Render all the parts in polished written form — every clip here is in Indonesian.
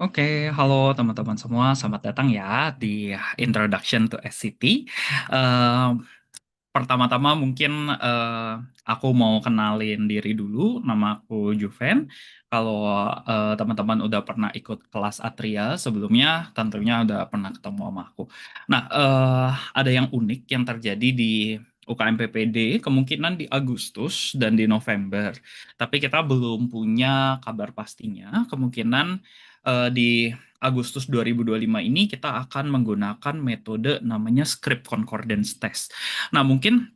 Oke, halo teman-teman semua, selamat datang ya di Introduction to SCT. Eee, Pertama-tama mungkin, aku mau kenalin diri dulu, nama aku Juven. Kalau, teman-teman udah pernah ikut kelas Atria sebelumnya, tentunya udah pernah ketemu sama aku. Nah, ada yang unik yang terjadi di UKM PPD, kemungkinan di Agustus dan di November, tapi kita belum punya kabar pastinya. Kemungkinan, di Agustus 2025 ini kita akan menggunakan metode namanya Script Concordance Test. Nah, mungkin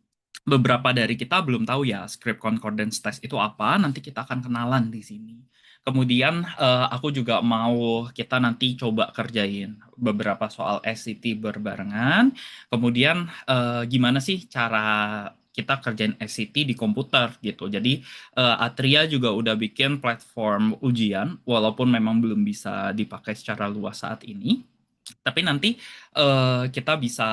beberapa dari kita belum tahu ya script concordance test itu apa, nanti kita akan kenalan di sini. Kemudian aku juga mau kita nanti coba kerjain beberapa soal SCT berbarengan. Kemudian gimana sih cara kita kerjain SCT di komputer gitu. Jadi Atria juga udah bikin platform ujian, walaupun memang belum bisa dipakai secara luas saat ini. Tapi nanti kita bisa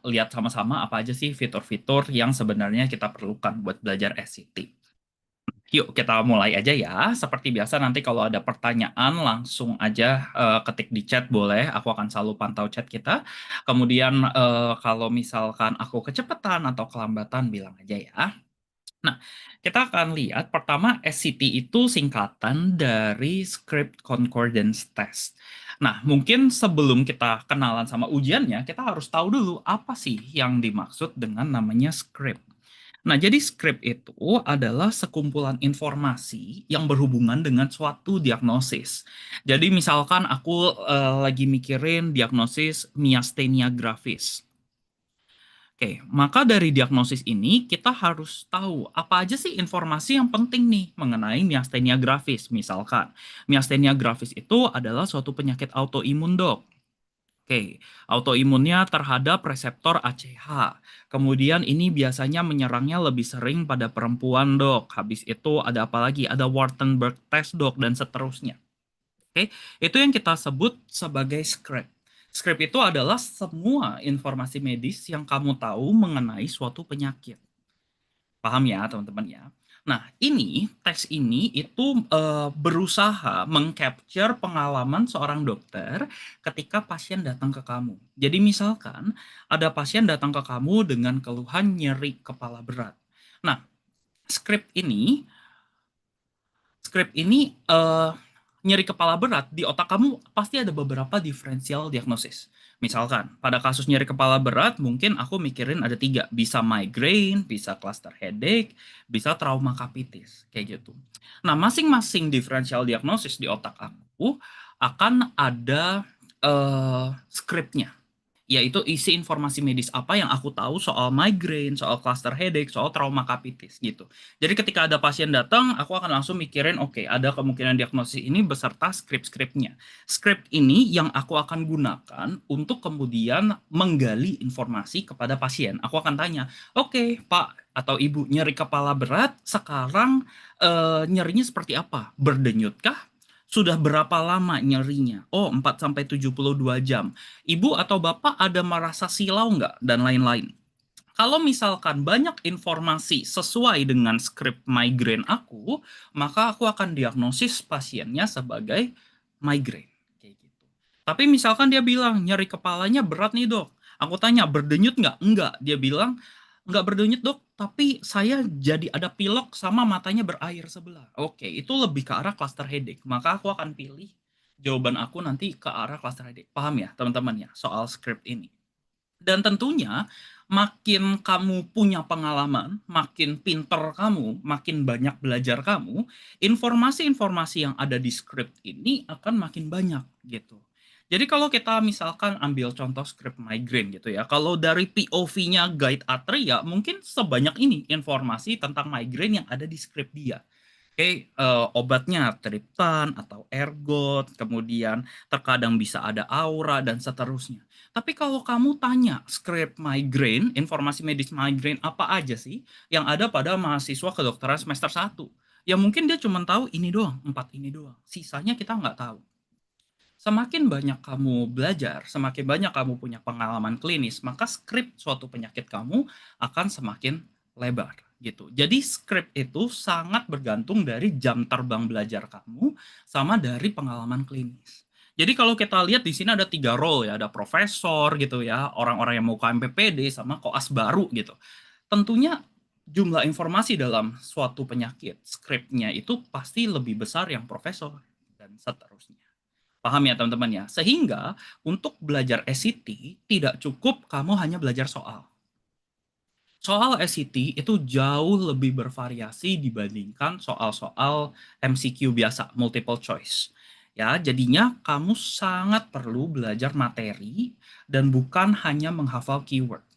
lihat sama-sama apa aja sih fitur-fitur yang sebenarnya kita perlukan buat belajar SCT. Yuk kita mulai aja ya. Seperti biasa nanti kalau ada pertanyaan langsung aja ketik di chat boleh. Aku akan selalu pantau chat kita. Kemudian kalau misalkan aku kecepatan atau kelambatan bilang aja ya. Nah, kita akan lihat pertama SCT itu singkatan dari Script Concordance Test. Nah, mungkin sebelum kita kenalan sama ujiannya, kita harus tahu dulu apa sih yang dimaksud dengan namanya script. Nah, jadi script itu adalah sekumpulan informasi yang berhubungan dengan suatu diagnosis. Jadi misalkan aku lagi mikirin diagnosis myasthenia gravis. Oke, maka dari diagnosis ini kita harus tahu apa aja sih informasi yang penting nih mengenai myasthenia gravis. Misalkan, myasthenia gravis itu adalah suatu penyakit autoimun, Dok. Oke, autoimunnya terhadap reseptor ACH. Kemudian ini biasanya menyerangnya lebih sering pada perempuan, Dok. Habis itu ada apa lagi? Ada Wartenberg test, Dok, dan seterusnya. Oke, itu yang kita sebut sebagai script. Script itu adalah semua informasi medis yang kamu tahu mengenai suatu penyakit. Paham ya, teman-teman ya? Nah, ini teks ini itu berusaha mengcapture pengalaman seorang dokter ketika pasien datang ke kamu. Jadi misalkan ada pasien datang ke kamu dengan keluhan nyeri kepala berat. Nah, script ini nyeri kepala berat di otak kamu pasti ada beberapa diferensial diagnosis. Misalkan, pada kasus nyeri kepala berat, mungkin aku mikirin ada tiga. Bisa migraine, bisa cluster headache, bisa trauma capitis. Kayak gitu. Nah, masing-masing diferensial diagnosis di otak aku akan ada skripnya, yaitu isi informasi medis apa yang aku tahu soal migraine, soal cluster headache, soal trauma capitis gitu. Jadi ketika ada pasien datang, aku akan langsung mikirin, oke, ada kemungkinan diagnosis ini beserta skrip-skripnya. Skrip ini yang aku akan gunakan untuk kemudian menggali informasi kepada pasien. Aku akan tanya, oke, Pak atau Ibu, nyeri kepala berat sekarang nyerinya seperti apa? Berdenyutkah? Sudah berapa lama nyerinya? Oh, 4 sampai 72 jam. Ibu atau bapak ada merasa silau nggak, dan lain-lain. Kalau misalkan banyak informasi sesuai dengan skrip migrain aku, maka aku akan diagnosis pasiennya sebagai migrain. Kayak gitu. Tapi misalkan dia bilang nyeri kepalanya berat nih, Dok. Aku tanya berdenyut nggak? Enggak. Dia bilang nggak berdenyut, Dok, tapi saya jadi ada pilek sama matanya berair sebelah. Oke, itu lebih ke arah cluster headache. Maka aku akan pilih jawaban aku nanti ke arah cluster headache. Paham ya, teman-teman ya, soal script ini. Dan tentunya makin kamu punya pengalaman, makin pinter kamu, makin banyak belajar kamu, informasi-informasi yang ada di script ini akan makin banyak gitu. Jadi kalau kita misalkan ambil contoh script migraine gitu ya, kalau dari POV-nya Guide Atria mungkin sebanyak ini informasi tentang migraine yang ada di script dia. Oke, obatnya triptan atau ergot, kemudian terkadang bisa ada aura dan seterusnya. Tapi kalau kamu tanya script migraine, informasi medis migraine apa aja sih yang ada pada mahasiswa kedokteran semester 1? Ya mungkin dia cuma tahu ini doang, 4 ini doang. Sisanya kita nggak tahu. Semakin banyak kamu belajar, semakin banyak kamu punya pengalaman klinis, maka skrip suatu penyakit kamu akan semakin lebar gitu. Jadi skrip itu sangat bergantung dari jam terbang belajar kamu sama dari pengalaman klinis. Jadi kalau kita lihat di sini ada 3 role ya, ada profesor gitu ya, orang-orang yang mau KMPPD sama koas baru gitu. Tentunya jumlah informasi dalam suatu penyakit, skripnya itu pasti lebih besar yang profesor dan seterusnya. Paham ya teman-teman ya? Sehingga untuk belajar SCT tidak cukup kamu hanya belajar soal. Soal SCT itu jauh lebih bervariasi dibandingkan soal-soal MCQ biasa, multiple choice. Ya, jadinya kamu sangat perlu belajar materi dan bukan hanya menghafal keyword.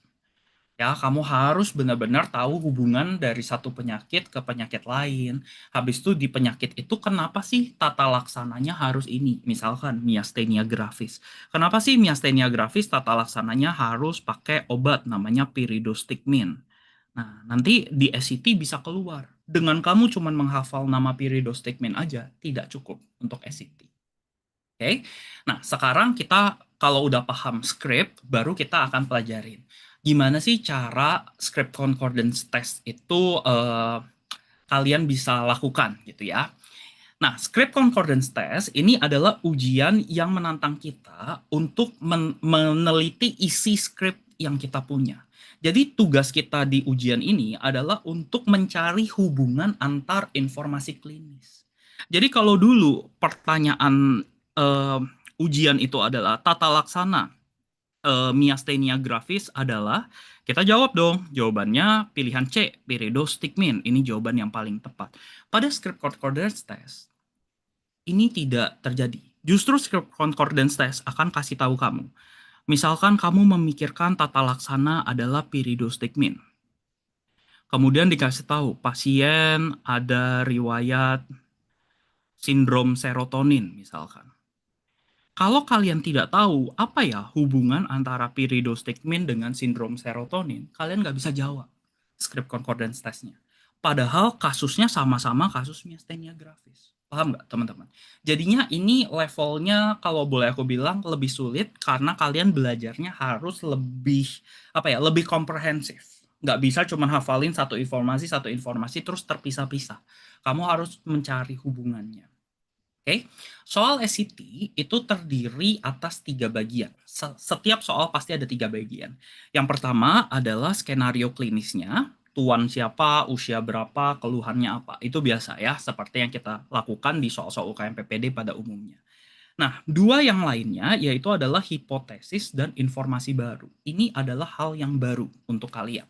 Ya, kamu harus benar-benar tahu hubungan dari satu penyakit ke penyakit lain. Habis itu di penyakit itu kenapa sih tata laksananya harus ini? Misalkan miastenia gravis. Kenapa sih miastenia gravis tata laksananya harus pakai obat namanya pyridostigmine? Nah, nanti di SCT bisa keluar. Dengan kamu cuma menghafal nama pyridostigmine aja, tidak cukup untuk SCT. Oke. Nah, sekarang kita kalau udah paham script, baru kita akan pelajarin gimana sih cara script concordance test itu kalian bisa lakukan gitu ya. Nah, script concordance test ini adalah ujian yang menantang kita untuk meneliti isi script yang kita punya. Jadi tugas kita di ujian ini adalah untuk mencari hubungan antar informasi klinis. Jadi kalau dulu pertanyaan eh, ujian itu adalah tata laksana miastenia gravis adalah kita jawab dong. Jawabannya pilihan C, pyridostigmine. Ini jawaban yang paling tepat. Pada script concordance test, ini tidak terjadi. Justru script concordance test akan kasih tahu kamu. Misalkan kamu memikirkan tata laksana adalah pyridostigmine. Kemudian dikasih tahu pasien ada riwayat sindrom serotonin misalkan. Kalau kalian tidak tahu apa ya hubungan antara pyridostigmine dengan sindrom serotonin, kalian nggak bisa jawab script concordance testnya. Padahal kasusnya sama-sama kasus miastenia gravis. Paham nggak teman-teman? Jadinya ini levelnya kalau boleh aku bilang lebih sulit karena kalian belajarnya harus lebih apa ya lebih komprehensif. Nggak bisa cuma hafalin satu informasi terus terpisah-pisah. Kamu harus mencari hubungannya. Oke, soal SCT itu terdiri atas 3 bagian. Setiap soal pasti ada 3 bagian. Yang pertama adalah skenario klinisnya, tuan siapa, usia berapa, keluhannya apa. Itu biasa ya, seperti yang kita lakukan di soal-soal UKM PPD pada umumnya. Nah, 2 yang lainnya yaitu adalah hipotesis dan informasi baru. Ini adalah hal yang baru untuk kalian.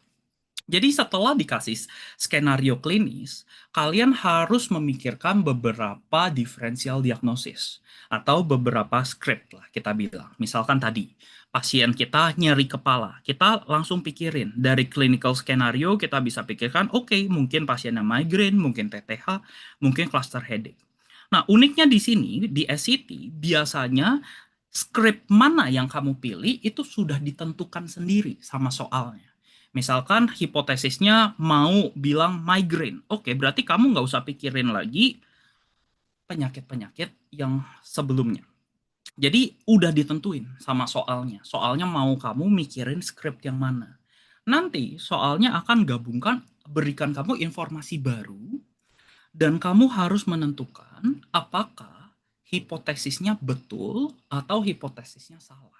Jadi setelah dikasih skenario klinis, kalian harus memikirkan beberapa diferensial diagnosis atau beberapa script lah kita bilang. Misalkan tadi, pasien kita nyeri kepala, kita langsung pikirin dari clinical skenario kita bisa pikirkan, oke, mungkin pasiennya migraine, mungkin TTH, mungkin cluster headache. Nah, uniknya di sini di SCT biasanya script mana yang kamu pilih itu sudah ditentukan sendiri sama soalnya. Misalkan hipotesisnya mau bilang migraine. Oke, berarti kamu nggak usah pikirin lagi penyakit-penyakit yang sebelumnya. Jadi udah ditentuin sama soalnya. Soalnya mau kamu mikirin script yang mana. Nanti soalnya akan gabungkan, berikan kamu informasi baru, dan kamu harus menentukan apakah hipotesisnya betul atau hipotesisnya salah.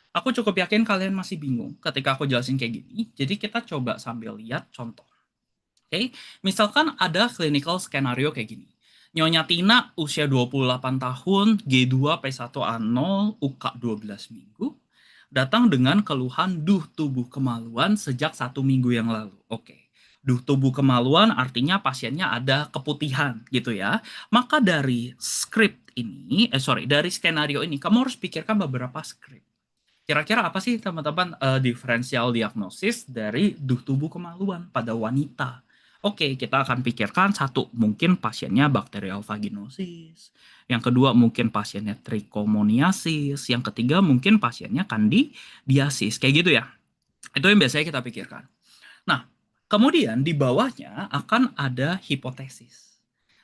Aku cukup yakin kalian masih bingung ketika aku jelasin kayak gini. Jadi kita coba sambil lihat contoh. Oke, misalkan ada clinical skenario kayak gini. Nyonya Tina usia 28 tahun, G2 P1A0, UK 12 minggu, datang dengan keluhan duh tubuh kemaluan sejak 1 minggu yang lalu. Oke, duh tubuh kemaluan artinya pasiennya ada keputihan gitu ya. Maka dari script ini, dari skenario ini, kamu harus pikirkan beberapa script. Kira-kira apa sih teman-teman diferensial diagnosis dari duh tubuh kemaluan pada wanita? Oke, kita akan pikirkan satu, mungkin pasiennya bakterial vaginosis. Yang kedua, mungkin pasiennya trichomoniasis. Yang ketiga, mungkin pasiennya candidiasis. Kayak gitu ya. Itu yang biasanya kita pikirkan. Nah, kemudian di bawahnya akan ada hipotesis.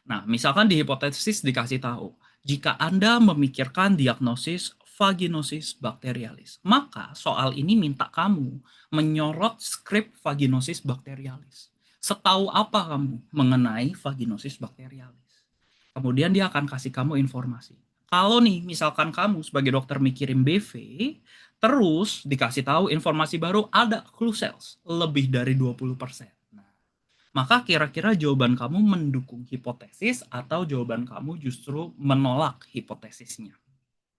Nah, misalkan di hipotesis dikasih tahu, jika Anda memikirkan diagnosis vaginosis bakterialis, maka soal ini minta kamu menyorot skrip vaginosis bakterialis. Setahu apa kamu mengenai vaginosis bakterialis? Kemudian dia akan kasih kamu informasi. Kalau nih misalkan kamu sebagai dokter mikirin BV, terus dikasih tahu informasi baru ada clue cells lebih dari 20%. Nah, maka kira-kira jawaban kamu mendukung hipotesis atau jawaban kamu justru menolak hipotesisnya,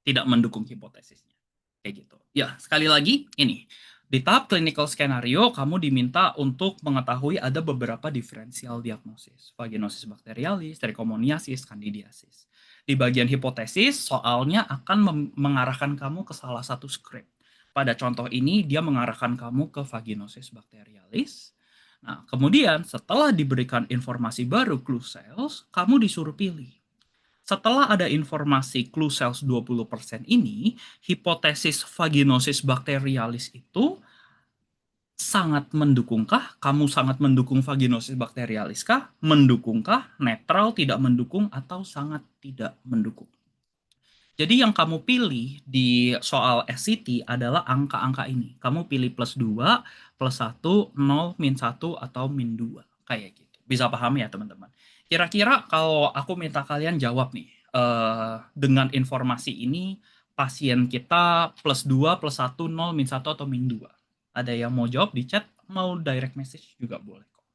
tidak mendukung hipotesisnya. Kayak gitu. Ya, sekali lagi ini. Di tahap clinical skenario, kamu diminta untuk mengetahui ada beberapa diferensial diagnosis. Vaginosis bakterialis, trichomoniasis, candidiasis. Di bagian hipotesis, soalnya akan mengarahkan kamu ke salah satu script. Pada contoh ini, dia mengarahkan kamu ke vaginosis bakterialis. Nah, kemudian setelah diberikan informasi baru clue cells, kamu disuruh pilih. Setelah ada informasi clue cells 20% ini, hipotesis vaginosis bakterialis itu sangat mendukungkah? Kamu sangat mendukung vaginosis bakterialis kah? Mendukungkah? Netral, tidak mendukung, atau sangat tidak mendukung? Jadi yang kamu pilih di soal SCT adalah angka-angka ini. Kamu pilih plus 2, plus 1, 0, min 1, atau min 2. Kayak gitu. Bisa paham ya teman-teman? Kira-kira kalau aku minta kalian jawab nih, dengan informasi ini, pasien kita plus 2, plus 1, 0, min 1, atau min 2. Ada yang mau jawab di chat, mau direct message juga boleh kok.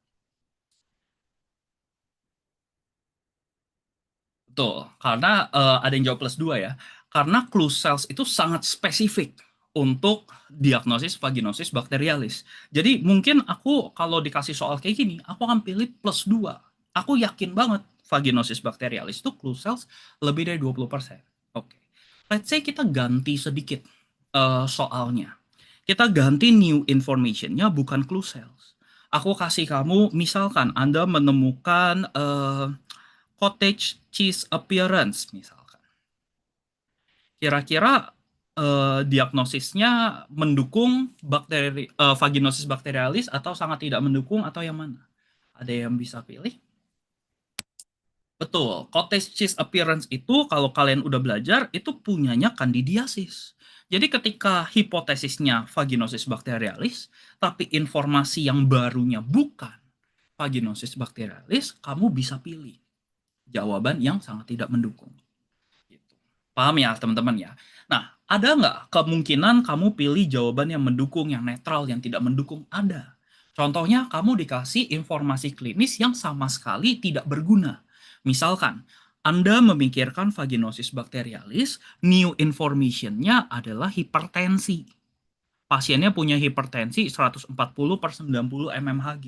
Betul, karena ada yang jawab plus 2 ya. Karena clue cells itu sangat spesifik untuk diagnosis vaginosis bakterialis. Jadi mungkin aku kalau dikasih soal kayak gini, aku akan pilih plus 2. Aku yakin banget vaginosis bakterialis itu clue cells lebih dari 20%. Oke. Let's say kita ganti sedikit soalnya. Kita ganti new information-nya bukan clue cells. Aku kasih kamu, misalkan Anda menemukan cottage cheese appearance misalkan. Kira-kira diagnosisnya mendukung vaginosis bakterialis atau sangat tidak mendukung atau yang mana? Ada yang bisa pilih? Betul, cottage cheese appearance itu kalau kalian udah belajar itu punyanya candidiasis. Jadi ketika hipotesisnya vaginosis bakterialis, tapi informasi yang barunya bukan vaginosis bakterialis, kamu bisa pilih jawaban yang sangat tidak mendukung. Gitu. Paham ya teman-teman ya? Nah, ada nggak kemungkinan kamu pilih jawaban yang mendukung, yang netral, yang tidak mendukung? Ada. Contohnya, kamu dikasih informasi klinis yang sama sekali tidak berguna. Misalkan, Anda memikirkan vaginosis bakterialis, new information-nya adalah hipertensi. Pasiennya punya hipertensi 140 per 90 mmHg.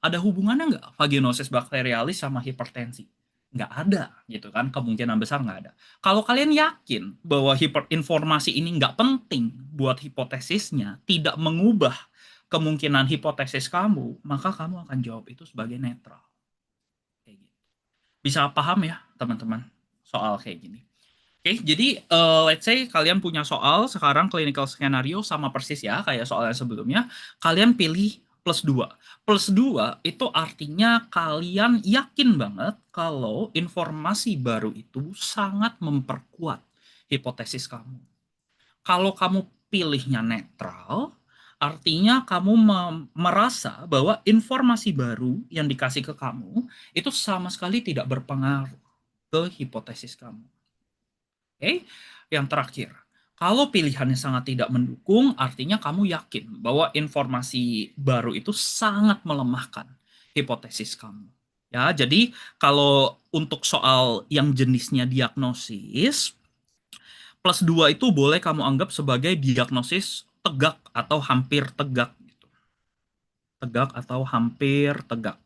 Ada hubungannya nggak vaginosis bakterialis sama hipertensi? Nggak ada, gitu kan? Kemungkinan besar nggak ada. Kalau kalian yakin bahwa informasi ini nggak penting buat hipotesisnya, tidak mengubah kemungkinan hipotesis kamu, maka kamu akan jawab itu sebagai netral. Kayak gitu. Bisa paham ya, teman-teman, soal kayak gini? Oke, jadi let's say kalian punya soal sekarang clinical scenario sama persis ya kayak soal yang sebelumnya. Kalian pilih plus 2. Plus 2 itu artinya kalian yakin banget kalau informasi baru itu sangat memperkuat hipotesis kamu. Kalau kamu pilihnya netral, artinya kamu merasa bahwa informasi baru yang dikasih ke kamu itu sama sekali tidak berpengaruh ke hipotesis kamu. Oke, yang terakhir, kalau pilihannya sangat tidak mendukung, artinya kamu yakin bahwa informasi baru itu sangat melemahkan hipotesis kamu. Ya, jadi kalau untuk soal yang jenisnya diagnosis, plus 2 itu boleh kamu anggap sebagai diagnosis tegak atau hampir tegak. Gitu. Tegak atau hampir tegak.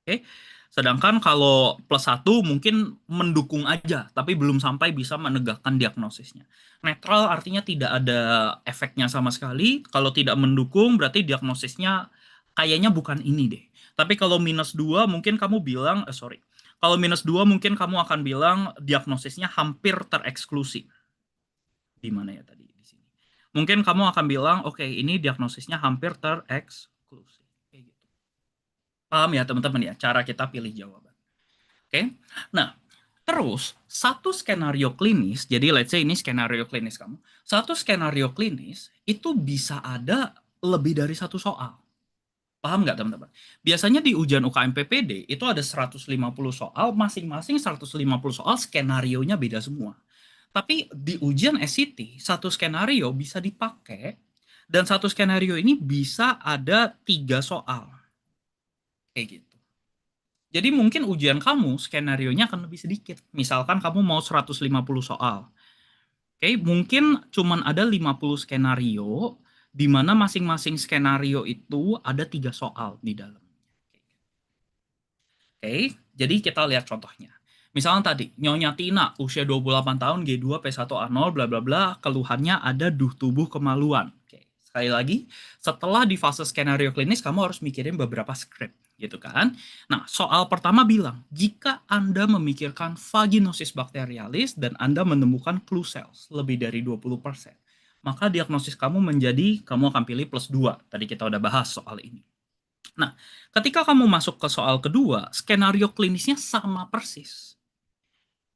Oke. Sedangkan kalau plus 1 mungkin mendukung aja, tapi belum sampai bisa menegakkan diagnosisnya. Netral artinya tidak ada efeknya sama sekali. Kalau tidak mendukung berarti diagnosisnya kayaknya bukan ini deh. Tapi kalau minus 2 mungkin kamu bilang, sorry. Kalau minus 2 mungkin kamu akan bilang diagnosisnya hampir tereksklusi. Di mana ya tadi? Di sini. Mungkin kamu akan bilang, oke, ini diagnosisnya hampir tereksklusi. Kayak gitu. Paham ya teman-teman ya, cara kita pilih jawaban. Oke, nah terus satu skenario klinis, jadi let's say ini skenario klinis kamu, satu skenario klinis itu bisa ada lebih dari satu soal. Paham nggak teman-teman? Biasanya di ujian UKM PPD itu ada 150 soal, masing-masing 150 soal skenarionya beda semua. Tapi di ujian SCT, satu skenario bisa dipakai, dan satu skenario ini bisa ada 3 soal. Kayak gitu. Jadi mungkin ujian kamu skenarionya akan lebih sedikit. Misalkan kamu mau 150 soal. Oke, mungkin cuman ada 50 skenario, di mana masing-masing skenario itu ada 3 soal di dalam. Oke, jadi kita lihat contohnya. Misalnya tadi, Nyonya Tina, usia 28 tahun, G2, P1A0, bla bla bla, keluhannya ada duh tubuh kemaluan. Oke, sekali lagi, setelah di fase skenario klinis, kamu harus mikirin beberapa skrip, gitu kan. Nah, soal pertama bilang, jika Anda memikirkan vaginosis bakterialis dan Anda menemukan clue cells lebih dari 20%, maka diagnosis kamu menjadi, kamu akan pilih +2. Tadi kita udah bahas soal ini. Nah, ketika kamu masuk ke soal kedua, skenario klinisnya sama persis.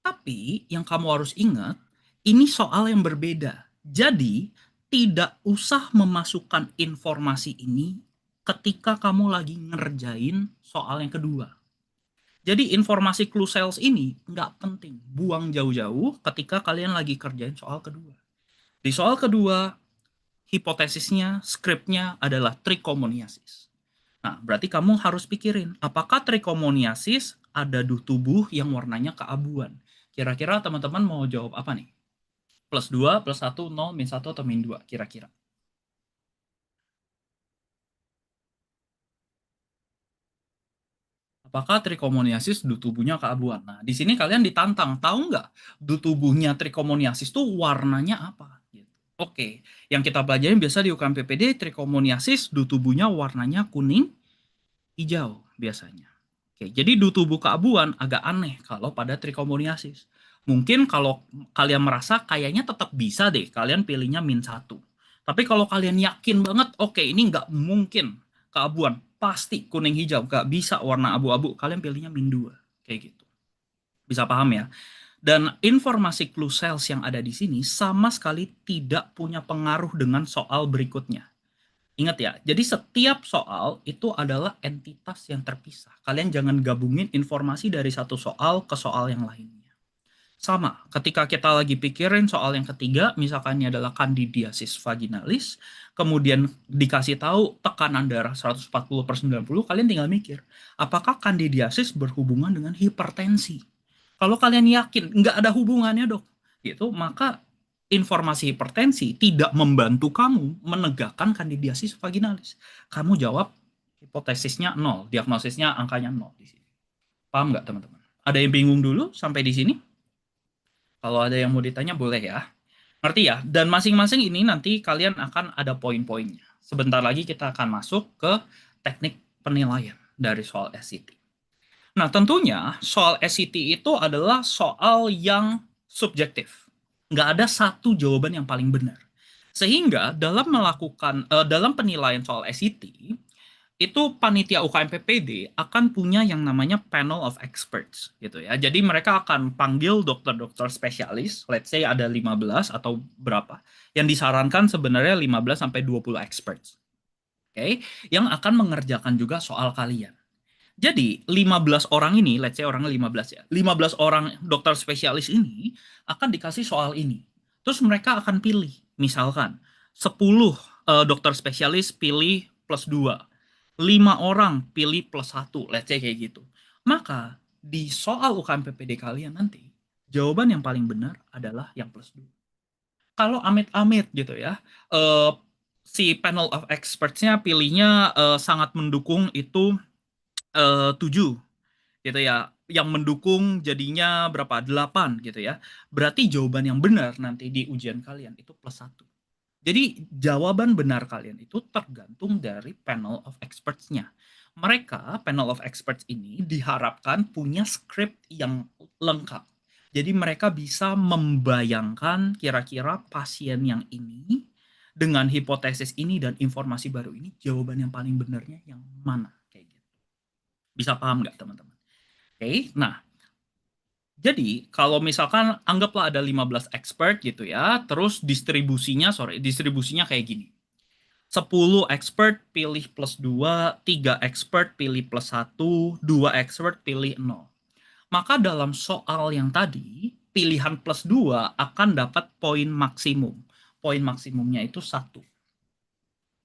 Tapi yang kamu harus ingat, ini soal yang berbeda. Jadi, tidak usah memasukkan informasi ini ketika kamu lagi ngerjain soal yang kedua. Jadi informasi clue cells ini nggak penting. Buang jauh-jauh ketika kalian lagi kerjain soal kedua. Di soal kedua, hipotesisnya, skripnya adalah trichomoniasis. Nah, berarti kamu harus pikirin, apakah trichomoniasis ada duh tubuh yang warnanya keabuan? Kira-kira teman-teman mau jawab apa nih? +2, +1, 0, -1, atau -2, kira-kira. Apakah trichomoniasis duh tubuhnya keabuan? Nah, di sini kalian ditantang, tahu nggak duh tubuhnya trichomoniasis tuh warnanya apa? Gitu. Oke, yang kita pelajarin biasa di UKM PPD, trichomoniasis duh tubuhnya warnanya kuning, hijau biasanya. Oke, jadi duh tubuh keabuan agak aneh kalau pada trichomoniasis. Mungkin kalau kalian merasa kayaknya tetap bisa deh, kalian pilihnya -1. Tapi kalau kalian yakin banget, oke ini nggak mungkin keabuan, pasti kuning hijau, nggak bisa warna abu-abu, kalian pilihnya -2. Kayak gitu. Bisa paham ya? Dan informasi clue cells yang ada di sini sama sekali tidak punya pengaruh dengan soal berikutnya. Ingat ya, jadi setiap soal itu adalah entitas yang terpisah. Kalian jangan gabungin informasi dari satu soal ke soal yang lainnya. Sama, ketika kita lagi pikirin soal yang ketiga, misalkan ini adalah candidiasis vaginalis, kemudian dikasih tahu tekanan darah 140/90, kalian tinggal mikir, apakah candidiasis berhubungan dengan hipertensi? Kalau kalian yakin nggak ada hubungannya dok, gitu, maka informasi hipertensi tidak membantu kamu menegakkan candidiasis vaginalis. Kamu jawab hipotesisnya 0, diagnosisnya angkanya 0 di sini. Paham nggak teman-teman? Ada yang bingung dulu sampai di sini? Kalau ada yang mau ditanya boleh ya. Ngerti ya? Dan masing-masing ini nanti kalian akan ada poin-poinnya. Sebentar lagi kita akan masuk ke teknik penilaian dari soal SCT. Nah, tentunya soal SCT itu adalah soal yang subjektif. Nggak ada satu jawaban yang paling benar. Sehingga dalam penilaian soal SCT, itu panitia UKM PPD akan punya yang namanya panel of experts gitu ya. Jadi mereka akan panggil dokter-dokter spesialis, let's say ada 15 atau berapa, yang disarankan sebenarnya 15 sampai 20 experts. Oke, yang akan mengerjakan juga soal kalian. Jadi 15 orang ini, let's say orangnya 15 ya. 15 orang dokter spesialis ini akan dikasih soal ini. Terus mereka akan pilih, misalkan 10 dokter spesialis pilih +2, 5 orang pilih +1, let's say kayak gitu. Maka di soal UKM PPD kalian nanti, jawaban yang paling benar adalah yang +2. Kalau amit-amit gitu ya, si panel of experts-nya pilihnya sangat mendukung itu 7 gitu ya, yang mendukung jadinya berapa? 8 gitu ya. Berarti jawaban yang benar nanti di ujian kalian itu +1. Jadi jawaban benar kalian itu tergantung dari panel of experts-nya. Mereka, panel of experts ini diharapkan punya skrip yang lengkap. Jadi mereka bisa membayangkan kira-kira pasien yang ini dengan hipotesis ini dan informasi baru ini, jawaban yang paling benarnya yang mana? Kayak gitu. Bisa paham nggak teman-teman? Oke, nah jadi kalau misalkan anggaplah ada 15 expert gitu ya, terus distribusinya kayak gini. 10 expert pilih plus 2, 3 expert pilih plus 1, 2 expert pilih 0. Maka dalam soal yang tadi, pilihan plus 2 akan dapat poin maksimum. Poin maksimumnya itu 1.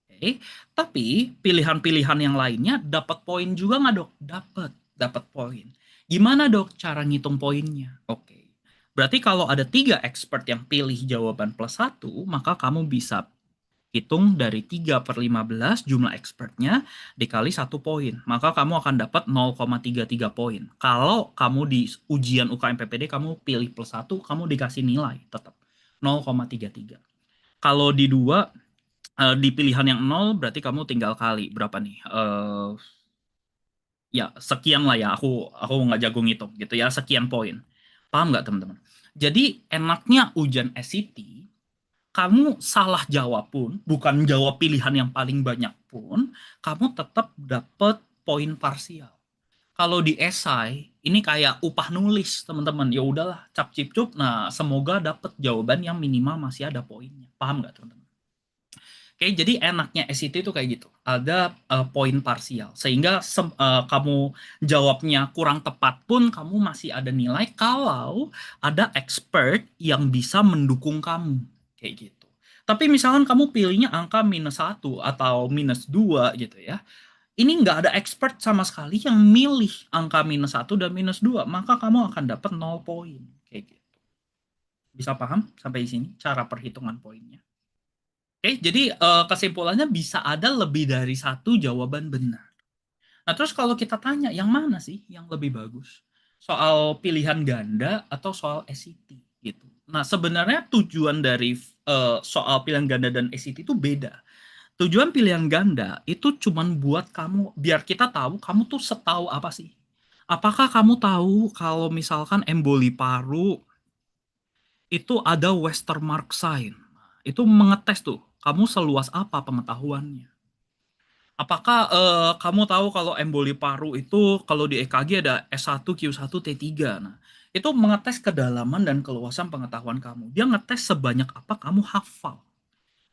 Oke. Tapi pilihan-pilihan yang lainnya dapat poin juga nggak, Dok? Dapat poin. Gimana, Dok, cara ngitung poinnya? Oke. Berarti kalau ada 3 expert yang pilih jawaban plus 1, maka kamu bisa hitung dari 3/15 jumlah expertnya dikali 1 poin. Maka kamu akan dapat 0,33 poin. Kalau kamu di ujian UKM PPD kamu pilih plus 1, kamu dikasih nilai tetap 0,33. Kalau di dua, di pilihan yang 0 berarti kamu tinggal kali berapa nih? Ya sekian lah ya. Aku nggak jago ngitung gitu ya, sekian poin. Paham nggak, teman-teman? Jadi enaknya ujian SCT, kamu salah jawab pun, bukan jawab pilihan yang paling banyak pun, kamu tetap dapat poin parsial. Kalau di esai, ini kayak upah nulis, teman-teman. Ya udahlah, cap cip cup. Nah, semoga dapat jawaban yang minimal masih ada poinnya. Paham nggak, teman-teman? Oke, jadi enaknya SCT itu kayak gitu. Ada poin parsial. Sehingga kamu jawabnya kurang tepat pun kamu masih ada nilai kalau ada expert yang bisa mendukung kamu. Kayak gitu. Tapi misalkan kamu pilihnya angka -1 atau -2 gitu ya. Ini nggak ada expert sama sekali yang milih angka -1 dan -2. Maka kamu akan dapat 0 poin. Kayak gitu. Bisa paham sampai di sini cara perhitungan poinnya? Oke, jadi kesimpulannya bisa ada lebih dari satu jawaban benar. Nah, terus kalau kita tanya, yang mana sih yang lebih bagus? Soal pilihan ganda atau soal SCT gitu. Nah, sebenarnya tujuan dari soal pilihan ganda dan SCT itu beda. Tujuan pilihan ganda itu cuman buat kamu, biar kita tahu kamu tuh setahu apa sih. Apakah kamu tahu kalau misalkan emboli paru itu ada Westermark sign? Itu mengetes tuh, kamu seluas apa pengetahuannya. Apakah kamu tahu kalau emboli paru itu kalau di EKG ada S1, Q1, T3. Nah, itu mengetes kedalaman dan keluasan pengetahuan kamu. Dia ngetes sebanyak apa kamu hafal.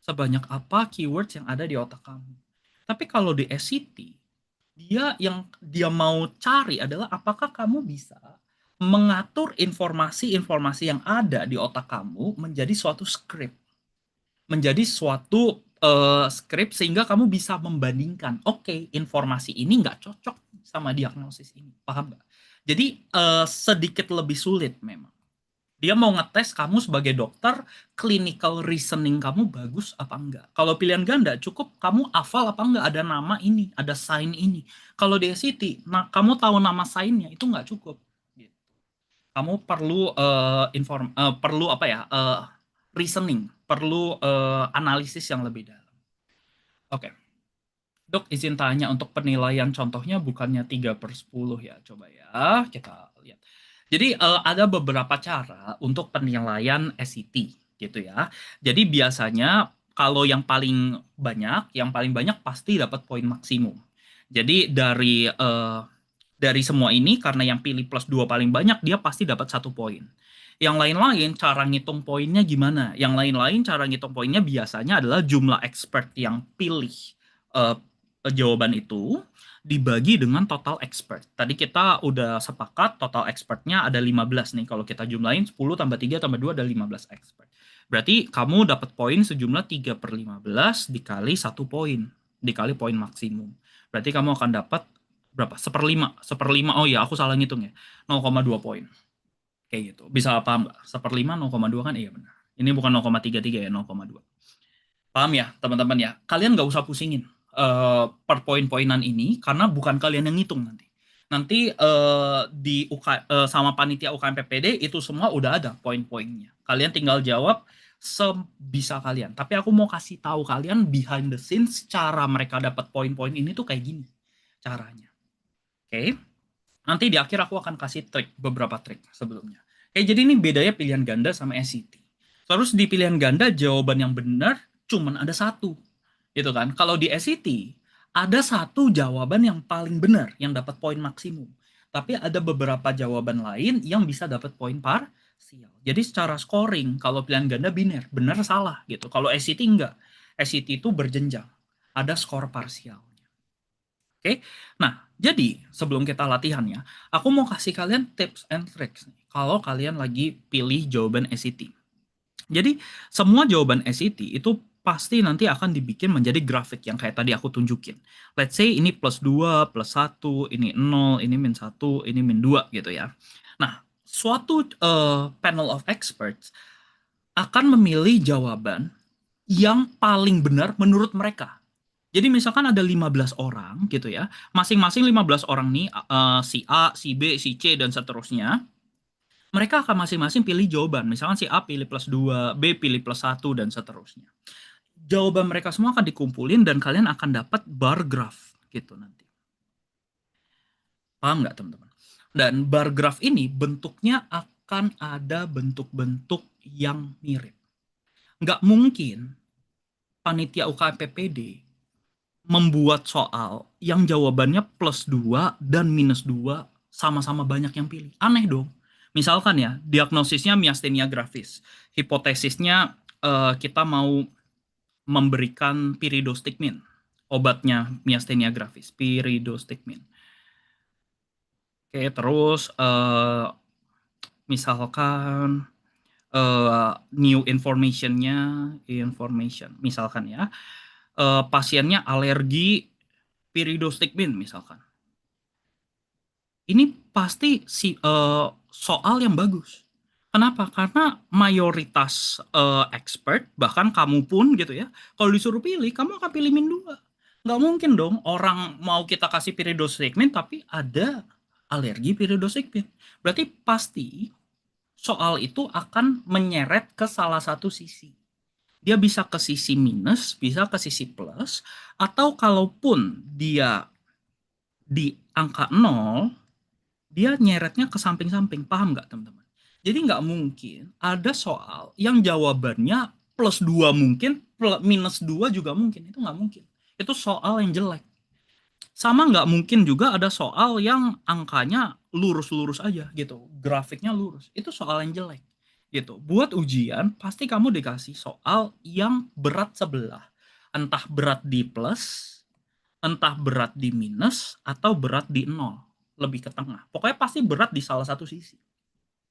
Sebanyak apa keywords yang ada di otak kamu. Tapi kalau di SCT, dia mau cari adalah apakah kamu bisa mengatur informasi-informasi yang ada di otak kamu menjadi suatu script, menjadi suatu script sehingga kamu bisa membandingkan, oke, informasi ini nggak cocok sama diagnosis ini, paham nggak? Jadi sedikit lebih sulit memang. Dia mau ngetes kamu sebagai dokter, clinical reasoning kamu bagus apa enggak. Kalau pilihan ganda, cukup kamu hafal apa enggak ada nama ini, ada sign ini. Kalau di SCT, nah, kamu tahu nama sign-nya, itu nggak cukup. Gitu. Kamu perlu perlu apa ya, reasoning, perlu analisis yang lebih dalam. Oke, Dok, izin tanya untuk penilaian contohnya bukannya 3/10 ya, coba ya kita lihat. Jadi ada beberapa cara untuk penilaian SCT gitu ya. Jadi biasanya kalau yang paling banyak pasti dapat poin maksimum. Jadi dari semua ini karena yang pilih plus 2 paling banyak dia pasti dapat 1 poin. Yang lain-lain cara ngitung poinnya gimana? Yang lain-lain cara ngitung poinnya biasanya adalah jumlah expert yang pilih eh, jawaban itu dibagi dengan total expert. Tadi kita udah sepakat total expertnya ada 15 nih. Kalau kita jumlahin 10 tambah 3 tambah 2 ada 15 expert. Berarti kamu dapat poin sejumlah 3/15 dikali 1 poin. Dikali poin maksimum. Berarti kamu akan dapat berapa? Seperlima. Seperlima. Oh iya, aku salah ngitung ya. 0,2 poin. Kayak gitu. Bisa paham nggak? Seperlima 0,2 kan? Iya benar. Ini bukan 0,33 ya, 0,2. Paham ya, teman-teman ya? Kalian nggak usah pusingin per poin-poinan ini, karena bukan kalian yang ngitung nanti. Nanti sama panitia UKM PPD itu semua udah ada poin-poinnya. Kalian tinggal jawab sebisa kalian. Tapi aku mau kasih tahu kalian behind the scenes cara mereka dapat poin-poin ini tuh kayak gini caranya. Oke? Nanti di akhir aku akan kasih beberapa trik sebelumnya. Oke, jadi ini bedanya pilihan ganda sama SCT. Terus di pilihan ganda jawaban yang benar cuman ada satu, gitu kan? Kalau di SCT ada satu jawaban yang paling benar yang dapat poin maksimum. Tapi ada beberapa jawaban lain yang bisa dapat poin parsial. Jadi secara scoring kalau pilihan ganda biner, benar salah gitu. Kalau SCT enggak. SCT itu berjenjang. ada skor parsialnya. Oke, nah jadi sebelum kita latihannya, aku mau kasih kalian tips and tricks nih, kalau kalian lagi pilih jawaban SAT. Jadi semua jawaban SAT itu pasti nanti akan dibikin menjadi grafik yang kayak tadi aku tunjukin. Let's say ini plus 2, plus 1, ini 0, ini min 1, ini min 2 gitu ya. Nah, suatu panel of experts akan memilih jawaban yang paling benar menurut mereka. Jadi misalkan ada 15 orang gitu ya, masing-masing 15 orang nih, si A, si B, si C, dan seterusnya, mereka akan masing-masing pilih jawaban. Misalkan si A pilih plus 2, B pilih plus 1, dan seterusnya. Jawaban mereka semua akan dikumpulin dan kalian akan dapat bar graph gitu nanti. Paham nggak teman-teman? Dan bar graph ini bentuknya akan ada bentuk-bentuk yang mirip. Nggak mungkin panitia UKM PPD membuat soal yang jawabannya plus 2 dan minus 2 sama-sama banyak yang pilih. Aneh dong. Misalkan ya, diagnosisnya miastenia gravis. Hipotesisnya kita mau memberikan pyridostigmin. Obatnya miastenia gravis, pyridostigmin. Oke, terus misalkan new information. Misalkan ya, pasiennya alergi pyridostigmin misalkan. Ini pasti soal yang bagus. Kenapa? Karena mayoritas expert, bahkan kamu pun gitu ya, kalau disuruh pilih, kamu akan pilih min 2. Nggak mungkin dong orang mau kita kasih pyridostigmin tapi ada alergi pyridostigmin. Berarti pasti soal itu akan menyeret ke salah satu sisi. Dia bisa ke sisi minus, bisa ke sisi plus, atau kalaupun dia di angka 0, dia nyeretnya ke samping-samping. Paham nggak teman-teman? Jadi nggak mungkin ada soal yang jawabannya plus 2 mungkin, minus 2 juga mungkin. Itu nggak mungkin. Itu soal yang jelek. Sama nggak mungkin juga ada soal yang angkanya lurus-lurus aja gitu. Grafiknya lurus. Itu soal yang jelek. Gitu. Buat ujian, pasti kamu dikasih soal yang berat sebelah. Entah berat di plus, entah berat di minus, atau berat di nol, lebih ke tengah. Pokoknya pasti berat di salah satu sisi.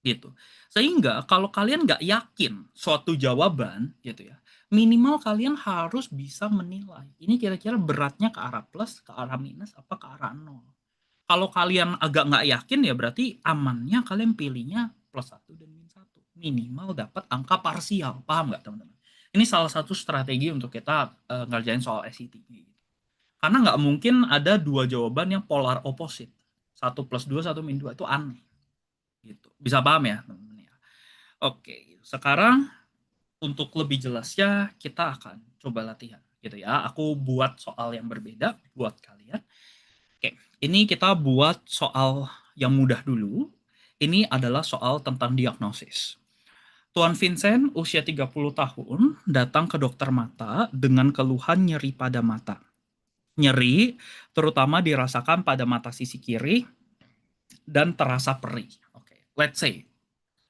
Gitu. Sehingga kalau kalian nggak yakin suatu jawaban, gitu ya, minimal kalian harus bisa menilai. Ini kira-kira beratnya ke arah plus, ke arah minus, apa ke arah nol. Kalau kalian agak nggak yakin ya berarti amannya kalian pilihnya plus 1 dan min 1. Minimal dapat angka parsial. Paham nggak teman-teman? Ini salah satu strategi untuk kita ngerjain soal SAT. Karena nggak mungkin ada dua jawaban yang polar opposite. 1 plus 2, 1 min 2. Itu aneh. Gitu. Bisa paham ya, teman-teman ya? Oke, sekarang untuk lebih jelasnya kita akan coba latihan gitu ya. Aku buat soal yang berbeda buat kalian. Oke, ini kita buat soal yang mudah dulu. Ini adalah soal tentang diagnosis. Tuan Vincent, usia 30 tahun, datang ke dokter mata dengan keluhan nyeri pada mata. Nyeri terutama dirasakan pada mata sisi kiri dan terasa perih. Oke, let's say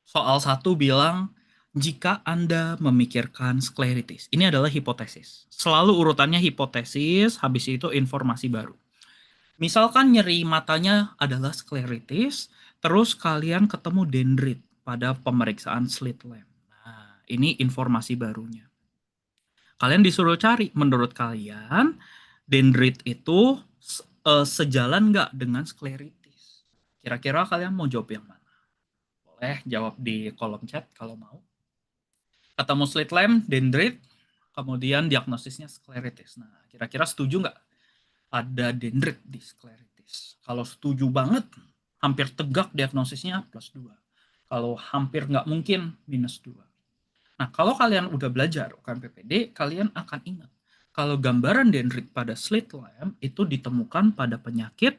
soal 1 bilang jika Anda memikirkan skleritis. Ini adalah hipotesis. Selalu urutannya hipotesis, habis itu informasi baru. Misalkan nyeri matanya adalah skleritis, terus kalian ketemu dendrit pada pemeriksaan slit lamp. Nah, ini informasi barunya. Kalian disuruh cari, menurut kalian dendrit itu sejalan nggak dengan skleritis? Kira-kira kalian mau jawab yang mana? Boleh jawab di kolom chat kalau mau. Ketemu slit lamp, dendrit, kemudian diagnosisnya skleritis. Nah, kira-kira setuju nggak ada dendrit di skleritis? Kalau setuju banget, hampir tegak diagnosisnya plus 2. Kalau hampir nggak mungkin, minus 2. Nah, kalau kalian udah belajar UKM PPD, kalian akan ingat kalau gambaran dendrit pada slit lamp itu ditemukan pada penyakit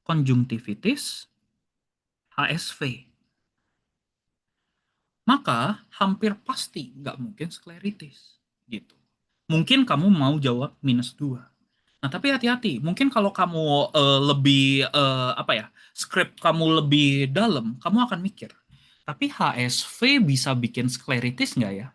konjungtivitis HSV. Maka hampir pasti nggak mungkin skleritis. Gitu. Mungkin kamu mau jawab minus 2. Nah, tapi hati-hati. Mungkin kalau kamu lebih, skrip kamu lebih dalam, kamu akan mikir, tapi HSV bisa bikin skleritis nggak ya?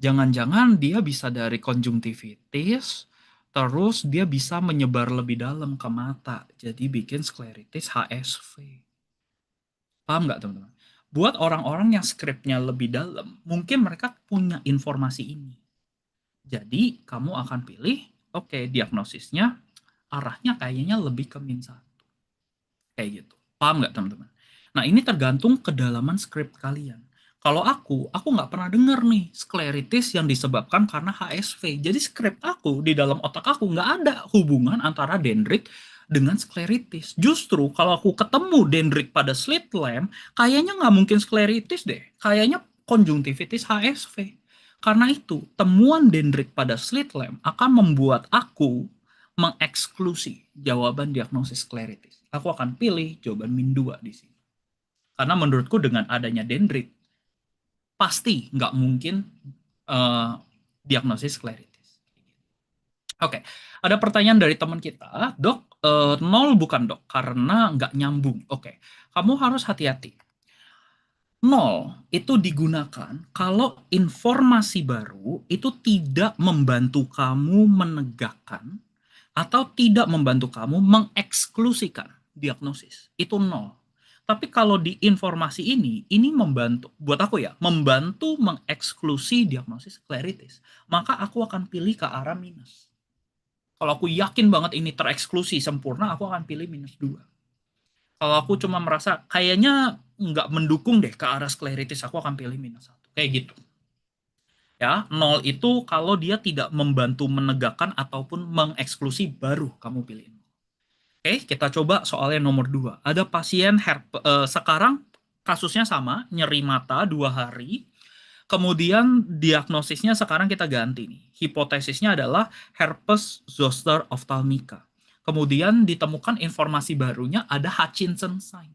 Jangan-jangan dia bisa dari konjungtivitis, Terus dia bisa menyebar lebih dalam ke mata, jadi bikin skleritis HSV. Paham nggak teman-teman? Buat orang-orang yang skripnya lebih dalam, mungkin mereka punya informasi ini. Jadi kamu akan pilih, oke, diagnosisnya arahnya kayaknya lebih ke min 1. Kayak gitu. Paham nggak teman-teman? Nah ini tergantung kedalaman skrip kalian. Kalau aku nggak pernah denger nih skleritis yang disebabkan karena HSV. Jadi skrip aku di dalam otak aku nggak ada hubungan antara dendrit dengan skleritis. Justru kalau aku ketemu dendrit pada slit lamp, kayaknya nggak mungkin skleritis deh. Kayaknya konjungtivitis HSV. Karena itu, temuan dendrit pada slit lamp akan membuat aku mengeksklusi jawaban diagnosis skleritis. Aku akan pilih jawaban min 2 di sini. Karena menurutku dengan adanya dendrit, pasti nggak mungkin uh, diagnosis skleritis. Oke, ada pertanyaan dari teman kita, dok, 0 bukan dok, karena nggak nyambung. Oke, kamu harus hati-hati. 0 itu digunakan kalau informasi baru itu tidak membantu kamu menegakkan atau tidak membantu kamu mengeksklusikan diagnosis. Itu 0. Tapi kalau di informasi ini membantu, buat aku ya, membantu mengeksklusi diagnosis skleritis. Maka aku akan pilih ke arah minus. Kalau aku yakin banget ini tereksklusi sempurna, aku akan pilih minus 2. Kalau aku cuma merasa kayaknya nggak mendukung deh ke arah skleritis, aku akan pilih minus 1. Kayak gitu. Ya, 0 itu kalau dia tidak membantu menegakkan ataupun mengeksklusi baru kamu pilih. Oke, kita coba soal yang nomor 2. Ada pasien sekarang kasusnya sama, nyeri mata 2 hari. Kemudian diagnosisnya sekarang kita ganti nih. Hipotesisnya adalah herpes zoster ophthalmica. Kemudian ditemukan informasi barunya ada Hutchinson sign.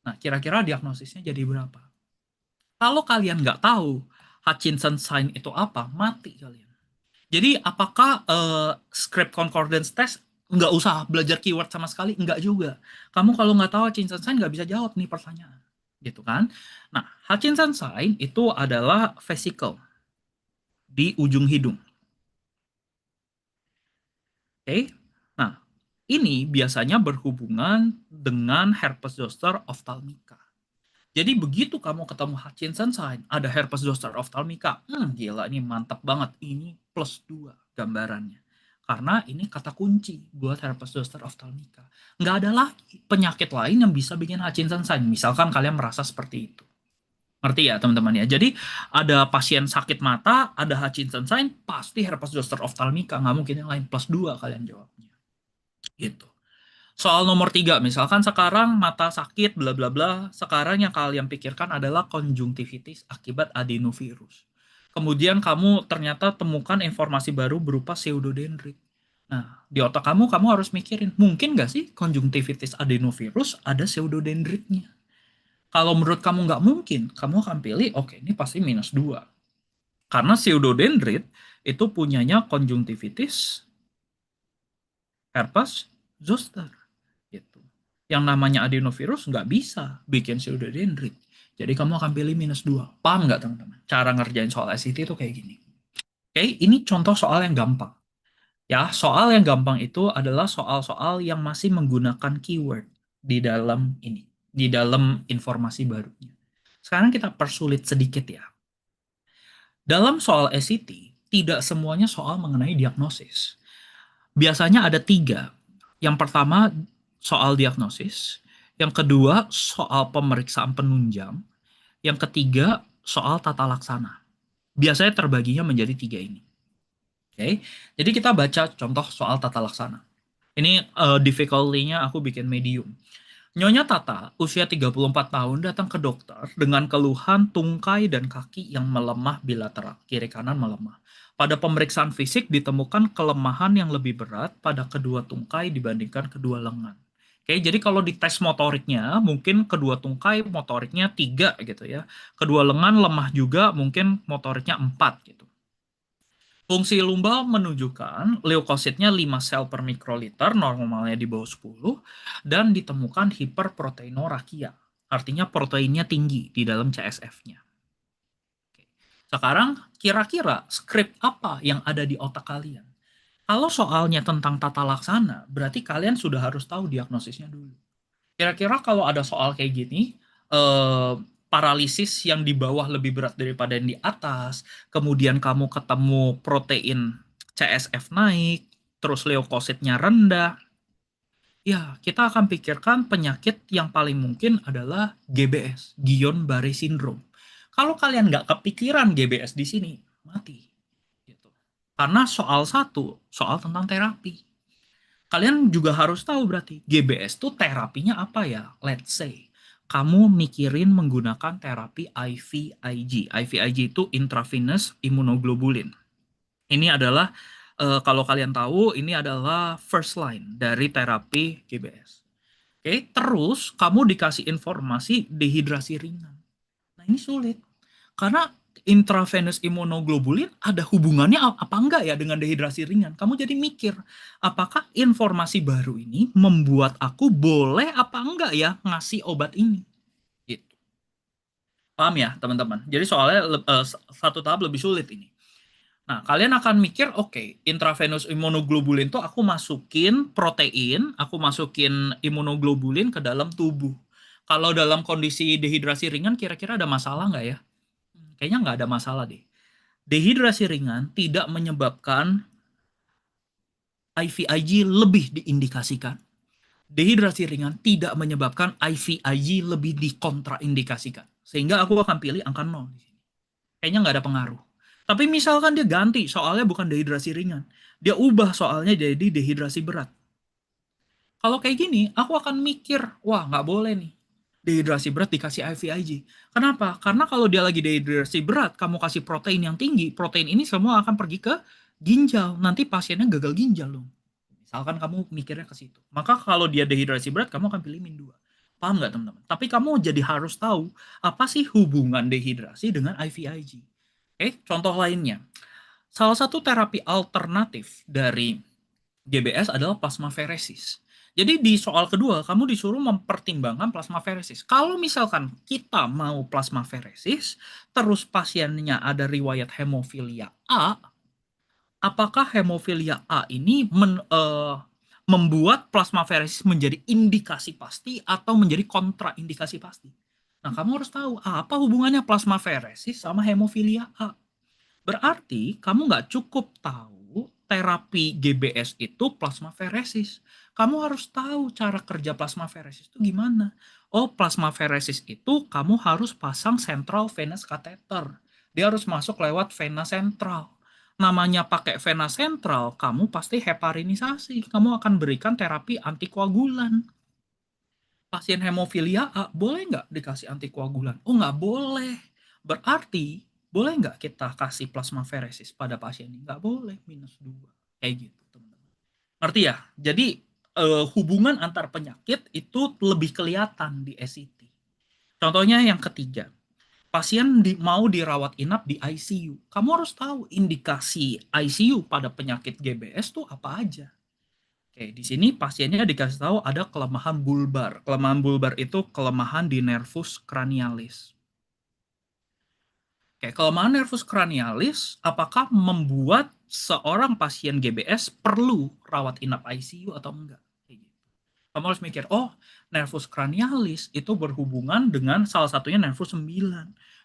Nah, kira-kira diagnosisnya jadi berapa? Kalau kalian nggak tahu Hutchinson sign itu apa, mati kalian. Jadi apakah script concordance test nggak usah belajar keyword sama sekali? Nggak juga. Kamu kalau nggak tahu Hutchinson sign nggak bisa jawab nih pertanyaan. Gitu kan? Nah, Hutchinson sign itu adalah vesicle di ujung hidung. Oke? Nah, ini biasanya berhubungan dengan herpes zoster ophthalmica. Jadi begitu kamu ketemu Hutchinson sign, ada herpes zoster ophthalmica, gila ini mantap banget. Ini plus 2 gambarannya. Karena ini kata kunci buat herpes zoster ophthalmica. Nggak ada lagi penyakit lain yang bisa bikin Hutchinson sign. Misalkan kalian merasa seperti itu. Ngerti ya teman-teman ya? Jadi ada pasien sakit mata, ada Hutchinson sign, pasti herpes zoster ophthalmica. Nggak mungkin yang lain. Plus 2 kalian jawabnya. Gitu. Soal nomor 3, misalkan sekarang mata sakit, bla bla bla, sekarang yang kalian pikirkan adalah konjungtivitis akibat adenovirus. Kemudian kamu ternyata temukan informasi baru berupa pseudodendrit. Nah, di otak kamu harus mikirin, mungkin nggak sih konjungtivitis adenovirus ada pseudodendritnya? Kalau menurut kamu nggak mungkin, kamu akan pilih, oke, ini pasti minus 2. Karena pseudodendrit itu punyanya konjungtivitis herpes zoster. Gitu. Yang namanya adenovirus nggak bisa bikin pseudodendrit. Jadi kamu akan pilih minus 2. Paham nggak teman-teman? Cara ngerjain soal SCT itu kayak gini. Oke, ini contoh soal yang gampang. Ya, soal yang gampang itu adalah soal-soal yang masih menggunakan keyword di dalam ini, di dalam informasi barunya. Sekarang kita persulit sedikit ya. Dalam soal SCT, tidak semuanya soal mengenai diagnosis. Biasanya ada 3. Yang pertama soal diagnosis, yang kedua soal pemeriksaan penunjang, yang ketiga soal tata laksana. Biasanya terbaginya menjadi 3 ini. Oke, jadi kita baca contoh soal tata laksana. Ini difficulty-nya aku bikin medium. Nyonya Tata, usia 34 tahun, datang ke dokter dengan keluhan tungkai dan kaki yang melemah bilateral, kiri kanan melemah. Pada pemeriksaan fisik ditemukan kelemahan yang lebih berat pada kedua tungkai dibandingkan kedua lengan. Oke, jadi kalau di tes motoriknya, mungkin kedua tungkai motoriknya 3 gitu ya. Kedua lengan lemah juga, mungkin motoriknya 4 gitu. Fungsi lumbal menunjukkan leukositnya 5 sel per mikroliter, normalnya di bawah 10, dan ditemukan hiperproteinorakia. Artinya proteinnya tinggi di dalam CSF-nya. Sekarang, kira-kira skrip apa yang ada di otak kalian? Kalau soalnya tentang tata laksana, berarti kalian sudah harus tahu diagnosisnya dulu. Kira-kira kalau ada soal kayak gini, eh, paralisis yang di bawah lebih berat daripada yang di atas, kemudian kamu ketemu protein CSF naik, terus leukositnya rendah, ya kita akan pikirkan penyakit yang paling mungkin adalah GBS, Guillain-Barré Syndrome. Kalau kalian nggak kepikiran GBS di sini, mati. Gitu. Karena soal satu, soal tentang terapi. Kalian juga harus tahu berarti GBS tuh terapinya apa ya? Let's say kamu mikirin menggunakan terapi IVIG. IVIG itu intravenous immunoglobulin. Ini adalah kalau kalian tahu ini adalah first line dari terapi GBS. Oke, terus kamu dikasih informasi dehidrasi ringan. Nah, ini sulit. Karena intravenous immunoglobulin ada hubungannya apa enggak ya dengan dehidrasi ringan? Kamu jadi mikir, apakah informasi baru ini membuat aku boleh apa enggak ya ngasih obat ini? Gitu. Paham ya, teman-teman? Jadi soalnya satu tahap lebih sulit ini. Nah, kalian akan mikir, oke, intravenous immunoglobulin tuh aku masukin protein, aku masukin immunoglobulin ke dalam tubuh. Kalau dalam kondisi dehidrasi ringan, kira-kira ada masalah nggak ya? Kayaknya nggak ada masalah deh. Dehidrasi ringan tidak menyebabkan IVIG lebih diindikasikan. Dehidrasi ringan tidak menyebabkan IVIG lebih dikontraindikasikan. Sehingga aku akan pilih angka 0 di sini. Kayaknya nggak ada pengaruh. Tapi misalkan dia ganti, soalnya bukan dehidrasi ringan. Dia ubah soalnya jadi dehidrasi berat. Kalau kayak gini, aku akan mikir, wah nggak boleh nih. Dehidrasi berat dikasih IVIG. Kenapa? Karena kalau dia lagi dehidrasi berat, kamu kasih protein yang tinggi, protein ini semua akan pergi ke ginjal. Nanti pasiennya gagal ginjal loh. Misalkan kamu mikirnya ke situ. Maka kalau dia dehidrasi berat, kamu akan pilih min 2. Paham nggak teman-teman? Tapi kamu jadi harus tahu apa sih hubungan dehidrasi dengan IVIG. Oke, contoh lainnya. Salah satu terapi alternatif dari GBS adalah plasmaferesis. Jadi di soal kedua, kamu disuruh mempertimbangkan plasmaferesis. Kalau misalkan kita mau plasmaferesis, terus pasiennya ada riwayat hemofilia A, apakah hemofilia A ini membuat plasmaferesis menjadi indikasi pasti atau menjadi kontraindikasi pasti? Nah, kamu harus tahu apa hubungannya plasmaferesis sama hemofilia A. Berarti kamu nggak cukup tahu terapi GBS itu plasmaferesis. Kamu harus tahu cara kerja plasmaferesis itu gimana. Oh, plasmaferesis itu kamu harus pasang central venous catheter. Dia harus masuk lewat vena sentral. Namanya pakai vena sentral, kamu pasti heparinisasi. Kamu akan berikan terapi antikoagulan. Pasien hemofilia A, boleh nggak dikasih antikoagulan? Oh, nggak boleh. Berarti, boleh nggak kita kasih plasmaferesis pada pasien ini? Nggak boleh, -2. Kayak gitu, teman-teman. Ngerti ya? Jadi, hubungan antar penyakit itu lebih kelihatan di SCT. Contohnya yang ketiga, pasien mau dirawat inap di ICU. Kamu harus tahu indikasi ICU pada penyakit GBS tuh apa aja. Oke, di sini pasiennya dikasih tahu ada kelemahan bulbar. Kelemahan bulbar itu kelemahan di nervus cranialis. Oke, kelemahan nervus cranialis apakah membuat seorang pasien GBS perlu rawat inap ICU atau enggak? Kayak gitu. Kamu harus mikir, oh, nervus cranialis itu berhubungan dengan salah satunya nervus 9.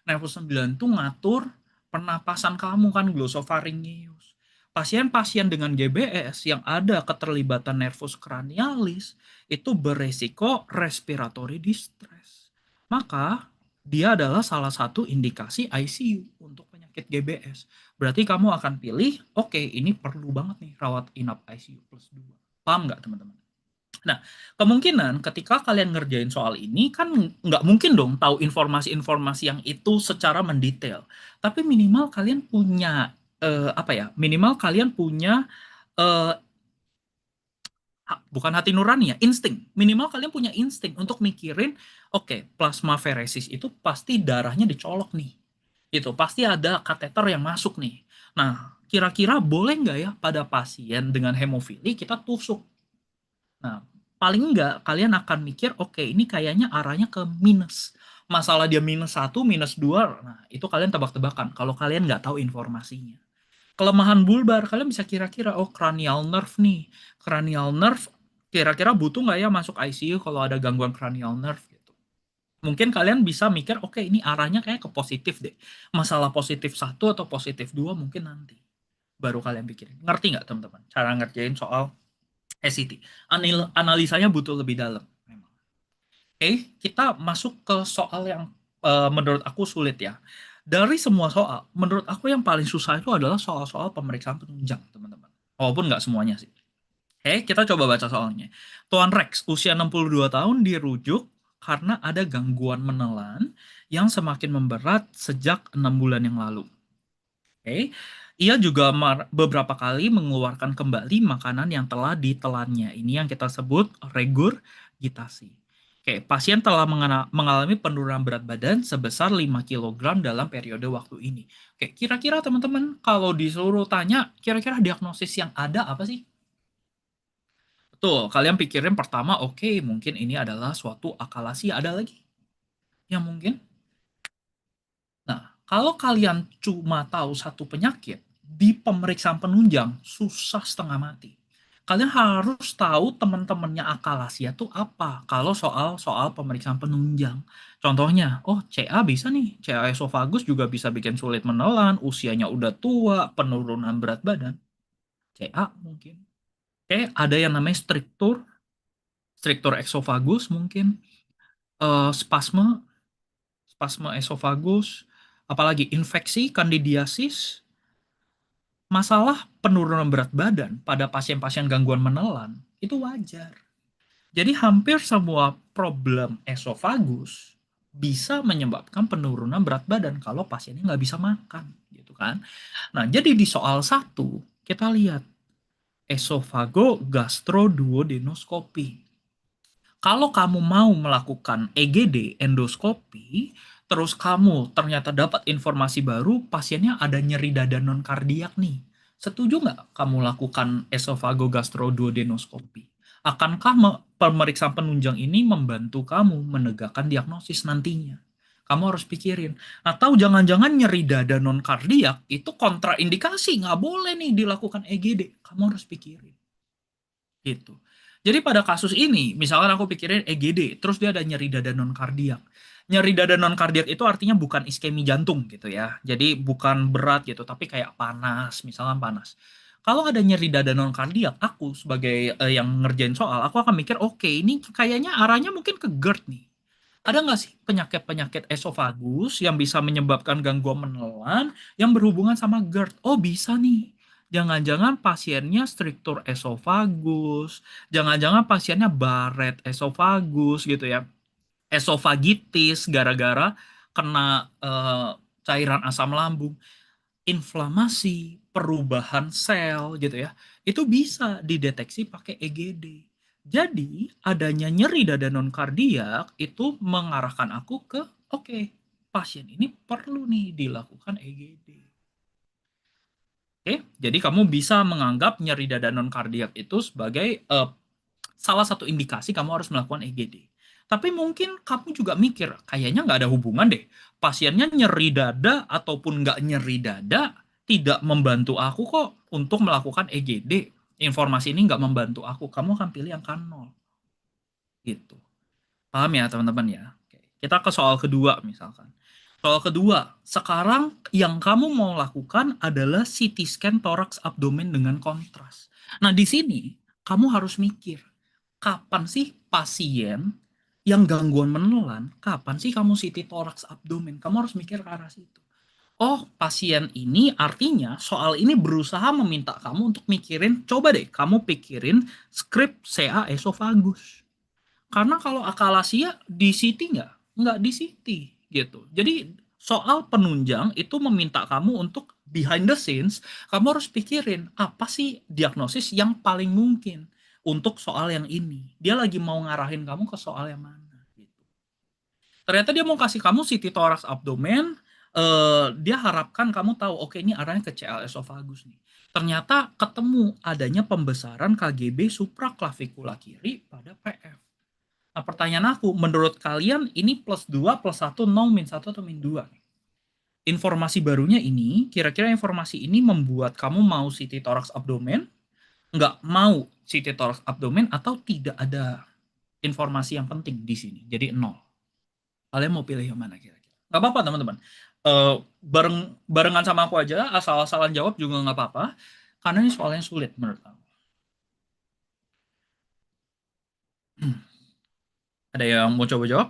Nervus 9 itu ngatur pernapasan kamu kan, glossopharyngeus. Pasien-pasien dengan GBS yang ada keterlibatan nervus cranialis itu beresiko respiratory distress. Maka dia adalah salah satu indikasi ICU untuk penyakit GBS. Berarti kamu akan pilih, oke, ini perlu banget nih rawat inap ICU plus 2. Paham nggak teman-teman? Nah, kemungkinan ketika kalian ngerjain soal ini kan nggak mungkin dong tahu informasi-informasi yang itu secara mendetail. Tapi minimal kalian punya apa ya? Minimal kalian punya eh, bukan hati nurani ya, insting. Minimal kalian punya insting untuk mikirin, oke, plasmaferesis itu pasti darahnya dicolok nih. Itu pasti ada kateter yang masuk nih. Nah, kira-kira boleh nggak ya pada pasien dengan hemofili kita tusuk. Nah, paling enggak kalian akan mikir, oke, ini kayaknya arahnya ke minus. Masalah dia -1, -2, nah itu kalian tebak-tebakan kalau kalian nggak tahu informasinya. Kelemahan bulbar, kalian bisa kira-kira, oh cranial nerve nih. Cranial nerve kira-kira butuh nggak ya masuk ICU kalau ada gangguan cranial nerve gitu. Mungkin kalian bisa mikir, oke ini arahnya kayak ke positif deh. Masalah positif satu atau positif dua mungkin nanti. Baru kalian pikirin. Ngerti nggak teman-teman? Cara ngerjain soal SCT. Analisanya butuh lebih dalam. Memang. Oke, kita masuk ke soal yang menurut aku sulit ya. Dari semua soal, menurut aku yang paling susah itu adalah soal-soal pemeriksaan penunjang, teman-teman. Walaupun nggak semuanya sih. Oke, kita coba baca soalnya. Tuan Rex, usia 62 tahun, dirujuk karena ada gangguan menelan yang semakin memberat sejak 6 bulan yang lalu. Oke, ia juga beberapa kali mengeluarkan kembali makanan yang telah ditelannya. Ini yang kita sebut regurgitasi. Oke, pasien telah mengalami penurunan berat badan sebesar 5 kg dalam periode waktu ini. Oke, kira-kira teman-teman kalau disuruh tanya, kira-kira diagnosis yang ada apa sih? Betul, kalian pikirin pertama, oke, mungkin ini adalah suatu akalasia. Ada lagi yang mungkin? Nah, kalau kalian cuma tahu satu penyakit, di pemeriksaan penunjang susah setengah mati. Kalian harus tahu teman-temannya akalasia itu apa kalau soal pemeriksaan penunjang. Contohnya, oh CA bisa nih, CA esofagus juga bisa bikin sulit menelan, usianya udah tua, penurunan berat badan. CA mungkin. Oke, ada yang namanya struktur esofagus mungkin, spasme, spasme esofagus, apalagi infeksi, kandidiasis, masalah penurunan berat badan pada pasien-pasien gangguan menelan, itu wajar. Jadi hampir semua problem esofagus bisa menyebabkan penurunan berat badan kalau pasiennya nggak bisa makan, gitu kan. Nah, jadi di soal satu, kita lihat esophagogastroduodenoscopy. Kalau kamu mau melakukan EGD, endoskopi, terus kamu ternyata dapat informasi baru, pasiennya ada nyeri dada non-kardiak nih. Setuju nggak kamu lakukan esophagogastroduodenoscopy? Akankah pemeriksaan penunjang ini membantu kamu menegakkan diagnosis nantinya? Kamu harus pikirin. Atau jangan-jangan nyeri dada non-kardiak itu kontraindikasi, nggak boleh nih dilakukan EGD. Kamu harus pikirin. Gitu. Jadi pada kasus ini, misalkan aku pikirin EGD, terus dia ada nyeri dada non-kardiak. Nyeri dada non-kardiak itu artinya bukan iskemi jantung gitu ya. Jadi bukan berat gitu, tapi kayak panas, misalkan panas. Kalau ada nyeri dada non-kardiak, aku sebagai yang ngerjain soal, aku akan mikir, oke, ini kayaknya arahnya mungkin ke GERD nih. Ada nggak sih penyakit-penyakit esofagus yang bisa menyebabkan gangguan menelan yang berhubungan sama GERD? Oh, bisa nih. Jangan-jangan pasiennya struktur esofagus, jangan-jangan pasiennya Barrett esofagus gitu ya. Esofagitis gara-gara kena cairan asam lambung, inflamasi, perubahan sel gitu ya. Itu bisa dideteksi pakai EGD. Jadi, adanya nyeri dada non-kardiak itu mengarahkan aku ke, oke, pasien ini perlu nih dilakukan EGD. Oke, jadi kamu bisa menganggap nyeri dada non-kardiak itu sebagai salah satu indikasi kamu harus melakukan EGD. Tapi mungkin kamu juga mikir, kayaknya nggak ada hubungan deh. Pasiennya nyeri dada ataupun nggak nyeri dada tidak membantu aku kok untuk melakukan EGD. Informasi ini nggak membantu aku. Kamu akan pilih yang kan nol. Gitu. Paham ya teman-teman ya? Oke. Kita ke soal kedua misalkan. Soal kedua, sekarang yang kamu mau lakukan adalah CT scan toraks abdomen dengan kontras. Nah, di sini kamu harus mikir, kapan sih pasien yang gangguan menelan, kapan sih kamu CT toraks abdomen? Kamu harus mikir ke arah situ. Oh, pasien ini artinya soal ini berusaha meminta kamu untuk mikirin, coba deh kamu pikirin skrip CA esofagus. Karena kalau akalasia di CT nggak di CT gitu. Jadi soal penunjang itu meminta kamu untuk behind the scenes, kamu harus pikirin apa sih diagnosis yang paling mungkin untuk soal yang ini. Dia lagi mau ngarahin kamu ke soal yang mana gitu. Ternyata dia mau kasih kamu CT thorax abdomen, dia harapkan kamu tahu, oke ini arahnya ke CL esophagus nih. Ternyata ketemu adanya pembesaran KGB supraklavikula kiri pada PF. Nah, pertanyaan aku, menurut kalian ini plus 2, plus 1, 0, min 1, atau min 2? informasi barunya ini, kira-kira informasi ini membuat kamu mau CT thorax abdomen, nggak mau CT thorax abdomen, atau tidak ada informasi yang penting di sini. Jadi nol. Kalian mau pilih yang mana kira-kira? Nggak apa-apa teman-teman. Barengan sama aku aja, asal-asalan jawab juga nggak apa-apa. Karena ini soalnya sulit menurut aku. Ada yang mau coba jawab?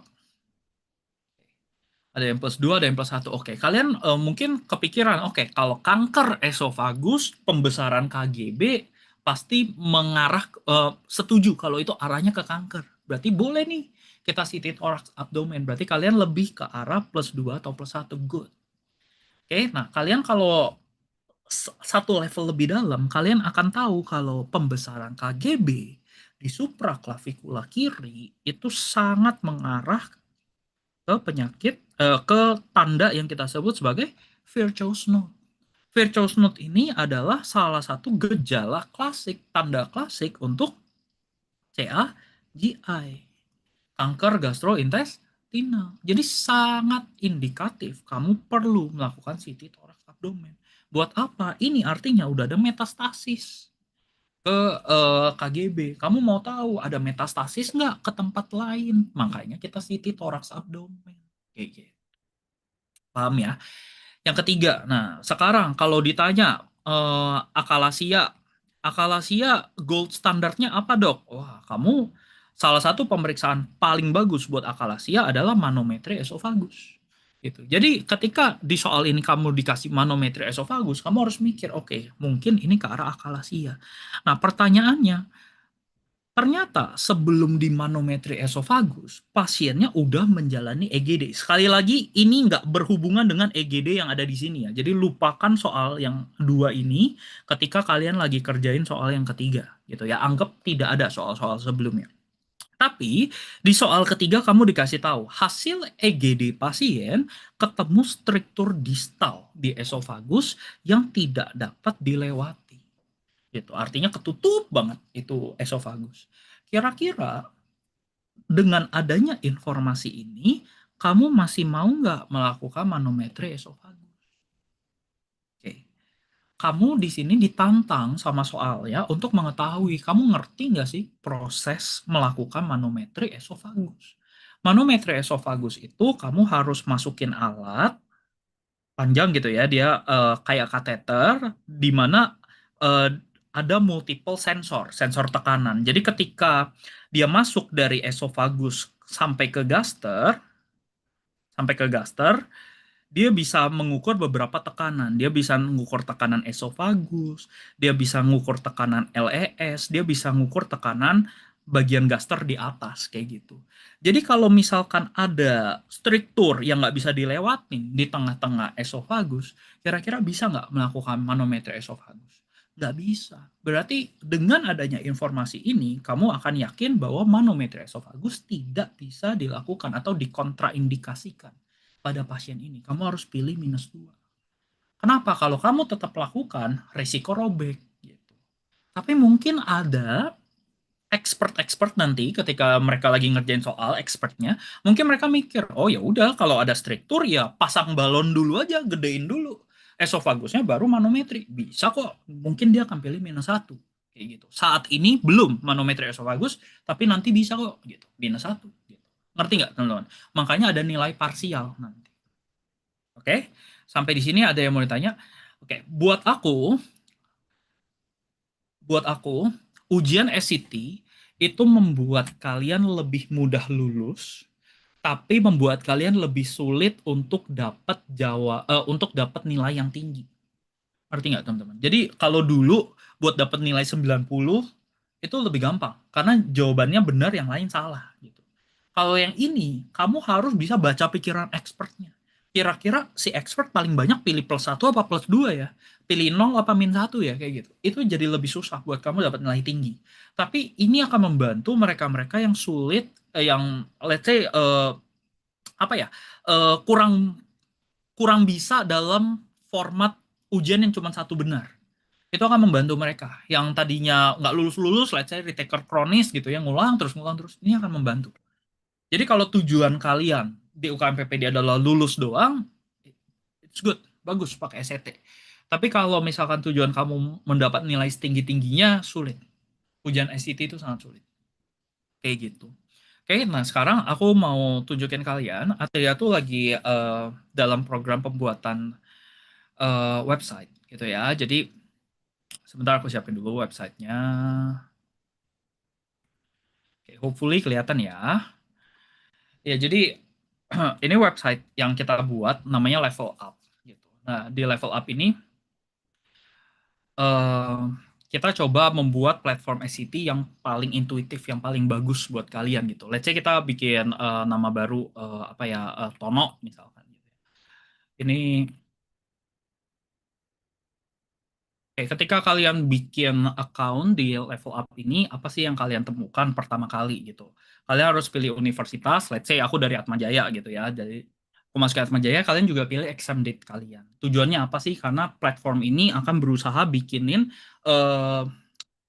Ada yang plus 2, ada yang plus 1. Oke, kalian mungkin kepikiran, oke, kalau kanker esofagus, pembesaran KGB pasti mengarah, setuju kalau itu arahnya ke kanker. Berarti boleh nih kita CT thorax abdomen. Berarti kalian lebih ke arah plus 2 atau plus 1. Good. Oke, nah kalian kalau satu level lebih dalam, kalian akan tahu kalau pembesaran KGB di supraklavikula kiri itu sangat mengarah ke penyakit, ke tanda yang kita sebut sebagai Virchow Snode. Virchow Snode ini adalah salah satu gejala klasik, tanda klasik untuk CA-GI, kanker gastrointestinal. Jadi sangat indikatif kamu perlu melakukan CT thorax abdomen. Buat apa? Ini artinya udah ada metastasis ke KGB. Kamu mau tahu ada metastasis nggak ke tempat lain? Makanya kita CT thorax abdomen. Kayak gitu. Paham ya? Yang ketiga, nah sekarang kalau ditanya akalasia, akalasia gold standarnya apa dok? Wah, kamu salah satu pemeriksaan paling bagus buat akalasia adalah manometri esofagus. Gitu. Jadi ketika di soal ini kamu dikasih manometri esofagus, kamu harus mikir, oke, mungkin ini ke arah akalasia. Nah pertanyaannya, ternyata sebelum di manometri esofagus, pasiennya udah menjalani EGD. Sekali lagi, ini nggak berhubungan dengan EGD yang ada di sini ya. Jadi lupakan soal yang dua ini ketika kalian lagi kerjain soal yang ketiga. Gitu ya. Anggap tidak ada soal-soal sebelumnya. Tapi di soal ketiga kamu dikasih tahu hasil EGD pasien ketemu struktur distal di esofagus yang tidak dapat dilewati gitu. Artinya ketutup banget itu esofagus. Kira-kira dengan adanya informasi ini, kamu masih mau nggak melakukan manometri esofagus? Oke. Kamu di sini ditantang sama soal ya untuk mengetahui kamu ngerti nggak sih proses melakukan manometri esofagus. Manometri esofagus itu kamu harus masukin alat panjang gitu ya, dia kayak kateter di mana eh, ada multiple sensor, sensor tekanan. Jadi ketika dia masuk dari esofagus sampai ke gaster, dia bisa mengukur beberapa tekanan. Dia bisa mengukur tekanan esofagus, dia bisa mengukur tekanan LES, dia bisa mengukur tekanan bagian gaster di atas, kayak gitu. Jadi kalau misalkan ada struktur yang nggak bisa dilewatin di tengah-tengah esofagus, kira-kira bisa nggak melakukan manometri esofagus? Nggak bisa. Berarti dengan adanya informasi ini, kamu akan yakin bahwa manometri esofagus tidak bisa dilakukan atau dikontraindikasikan pada pasien ini. Kamu harus pilih minus 2. Kenapa? Kalau kamu tetap lakukan, risiko robek. Gitu. Tapi mungkin ada expert-expert nanti ketika mereka lagi ngerjain soal expertnya, mungkin mereka mikir, oh ya udah kalau ada struktur ya pasang balon dulu aja, gedein dulu. Esofagusnya baru manometri. Bisa kok. Mungkin dia akan pilih minus 1. Kayak gitu. Saat ini belum manometri esofagus, tapi nanti bisa kok. Gitu. Minus 1. Gitu. Ngerti nggak teman-teman? Makanya ada nilai parsial nanti. Oke, sampai di sini ada yang mau ditanya? Oke, buat aku, ujian SCT itu membuat kalian lebih mudah lulus, tapi membuat kalian lebih sulit untuk dapat nilai yang tinggi. Ngerti nggak teman-teman? Jadi kalau dulu buat dapat nilai 90 itu lebih gampang karena jawabannya benar, yang lain salah gitu. Kalau yang ini kamu harus bisa baca pikiran expertnya. Kira-kira si expert paling banyak pilih plus 1 apa plus 2 ya? Pilih 0 apa min 1 ya kayak gitu. Itu jadi lebih susah buat kamu dapat nilai tinggi. Tapi ini akan membantu mereka-mereka yang sulit, yang let's say apa ya? Kurang kurang bisa dalam format ujian yang cuma satu benar. Itu akan membantu mereka yang tadinya nggak lulus-lulus, let's say retaker kronis gitu ya, ngulang terus. Ini akan membantu. Jadi kalau tujuan kalian di UKM PPD adalah lulus doang, it's good, bagus pakai SAT. Tapi kalau misalkan tujuan kamu mendapat nilai setinggi-tingginya, sulit. Ujian SAT itu sangat sulit. Kayak gitu. Oke, nah sekarang aku mau tunjukin kalian, Atria tuh lagi dalam program pembuatan website gitu ya. Jadi sebentar aku siapin dulu websitenya. Oke, hopefully kelihatan ya. Ya, jadi ini website yang kita buat namanya Level Up gitu. Nah, di Level Up ini eh, kita coba membuat platform SCT yang paling intuitif, yang paling bagus buat kalian gitu. Let's say kita bikin nama baru apa ya, Tono misalkan gitu. Ini ketika kalian bikin account di Level Up ini, apa sih yang kalian temukan pertama kali gitu? Kalian harus pilih universitas, let's say aku dari Atma Jaya gitu ya. Jadi aku masuk ke Atma Jaya, kalian juga pilih exam date kalian. Tujuannya apa sih? Karena platform ini akan berusaha bikinin eh,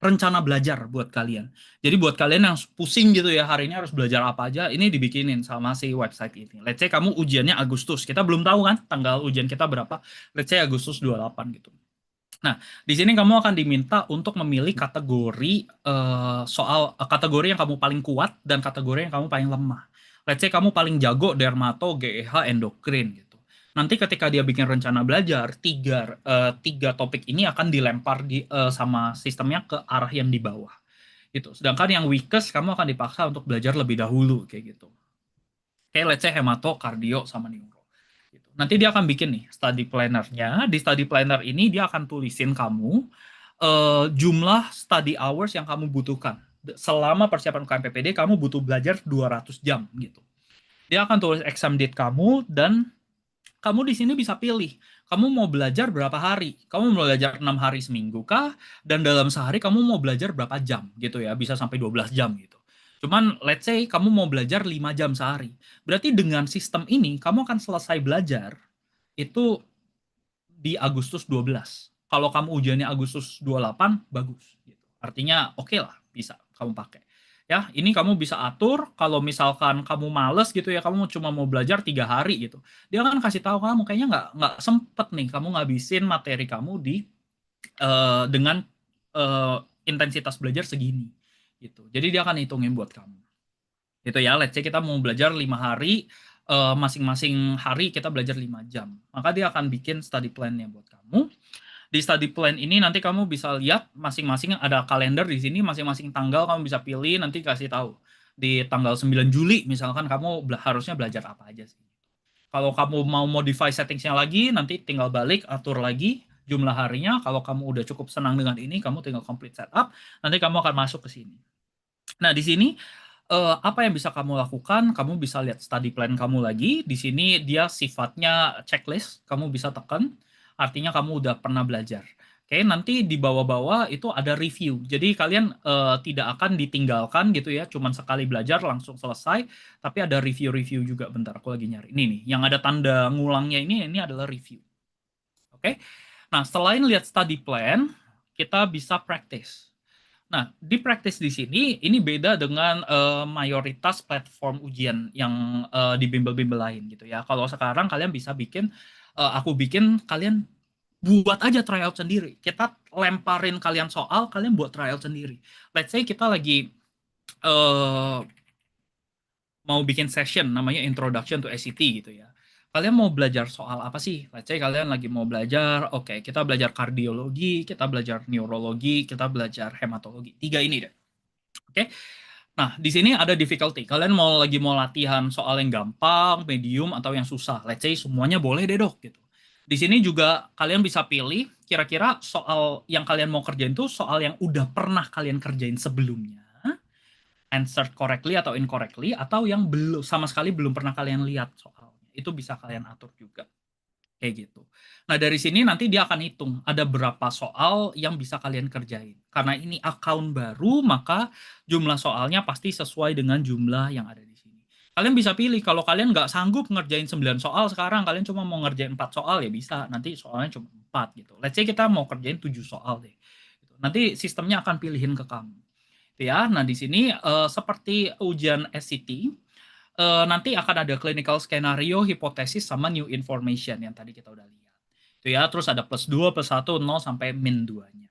rencana belajar buat kalian. Jadi buat kalian yang pusing gitu ya, hari ini harus belajar apa aja, ini dibikinin sama si website ini. Let's say kamu ujiannya Agustus, kita belum tahu kan tanggal ujian kita berapa. Let's say Agustus 28 gitu. Nah, di sini kamu akan diminta untuk memilih kategori kategori yang kamu paling kuat dan kategori yang kamu paling lemah. Let's say kamu paling jago dermato, GEH, endokrin gitu. Nanti ketika dia bikin rencana belajar, tiga topik ini akan dilempar sama sistemnya ke arah yang di bawah. Gitu. Sedangkan yang weakest kamu akan dipaksa untuk belajar lebih dahulu kayak gitu. Kayak let's say hemato, kardio, sama neuro. Gitu. Nanti dia akan bikin nih study planner-nya. Di study planner ini dia akan tulisin kamu jumlah study hours yang kamu butuhkan. Selama persiapan UKMPPD kamu butuh belajar 200 jam gitu. Dia akan tulis exam date kamu dan kamu di sini bisa pilih. Kamu mau belajar berapa hari? Kamu mau belajar 6 hari seminggu kah? Dan dalam sehari kamu mau belajar berapa jam gitu ya? Bisa sampai 12 jam gitu. Cuman let's say kamu mau belajar 5 jam sehari. Berarti dengan sistem ini kamu akan selesai belajar itu di Agustus 12. Kalau kamu ujiannya Agustus 28, bagus gitu. Artinya oke lah, bisa kamu pakai. Ya, ini kamu bisa atur kalau misalkan kamu males gitu ya, kamu cuma mau belajar 3 hari gitu. Dia akan kasih tahu kamu kayaknya nggak sempet nih kamu ngabisin materi kamu dengan eh, intensitas belajar segini gitu. Jadi dia akan hitungin buat kamu. Gitu ya, let's say kita mau belajar 5 hari, masing-masing hari kita belajar 5 jam. Maka dia akan bikin study plan-nya buat kamu. Di study plan ini nanti kamu bisa lihat masing-masing ada kalender di sini, masing-masing tanggal kamu bisa pilih, nanti kasih tahu. Di tanggal 9 Juli misalkan kamu harusnya belajar apa aja sih. Kalau kamu mau modify settingsnya lagi, nanti tinggal balik, atur lagi jumlah harinya. Kalau kamu udah cukup senang dengan ini, kamu tinggal complete setup, nanti kamu akan masuk ke sini. Nah, di sini apa yang bisa kamu lakukan? Kamu bisa lihat study plan kamu lagi. Di sini dia sifatnya checklist, kamu bisa tekan, artinya kamu udah pernah belajar. Oke, nanti di bawah-bawah itu ada review. Jadi kalian tidak akan ditinggalkan gitu ya, cuman sekali belajar langsung selesai, tapi ada review-review juga. Bentar, aku lagi nyari. Ini nih, yang ada tanda ngulangnya ini adalah review. Oke. Nah, selain lihat study plan, kita bisa practice. Nah, di practice di sini ini beda dengan mayoritas platform ujian yang di bimbel-bimbel lain gitu ya. Kalau sekarang kalian bisa bikin, aku bikin, kalian buat aja tryout sendiri. Kita lemparin kalian soal, kalian buat tryout sendiri. Let's say kita lagi eh, mau bikin session namanya Introduction to SCT gitu ya. Kalian mau belajar soal apa sih? Let's say kalian lagi mau belajar, oke, kita belajar kardiologi, kita belajar neurologi, kita belajar hematologi. 3 ini deh. Oke. Nah, di sini ada difficulty. Kalian mau latihan soal yang gampang, medium, atau yang susah. Let's say semuanya boleh deh, Dok, gitu. Di sini juga kalian bisa pilih kira-kira soal yang kalian mau kerjain itu soal yang udah pernah kalian kerjain sebelumnya, answered correctly atau incorrectly, atau yang belum sama sekali belum pernah kalian lihat soalnya. Itu bisa kalian atur juga. Kayak gitu. Nah, dari sini nanti dia akan hitung ada berapa soal yang bisa kalian kerjain. Karena ini account baru, maka jumlah soalnya pasti sesuai dengan jumlah yang ada di sini. Kalian bisa pilih, kalau kalian nggak sanggup ngerjain 9 soal sekarang, kalian cuma mau ngerjain 4 soal, ya bisa. Nanti soalnya cuma 4 gitu. Let's say kita mau kerjain 7 soal deh. Nanti sistemnya akan pilihin ke kamu. Ya, nah di sini seperti ujian SCT, nanti akan ada clinical scenario, hipotesis, sama new information yang tadi kita udah lihat. Itu ya, terus ada +2, +1, 0 sampai -2-nya.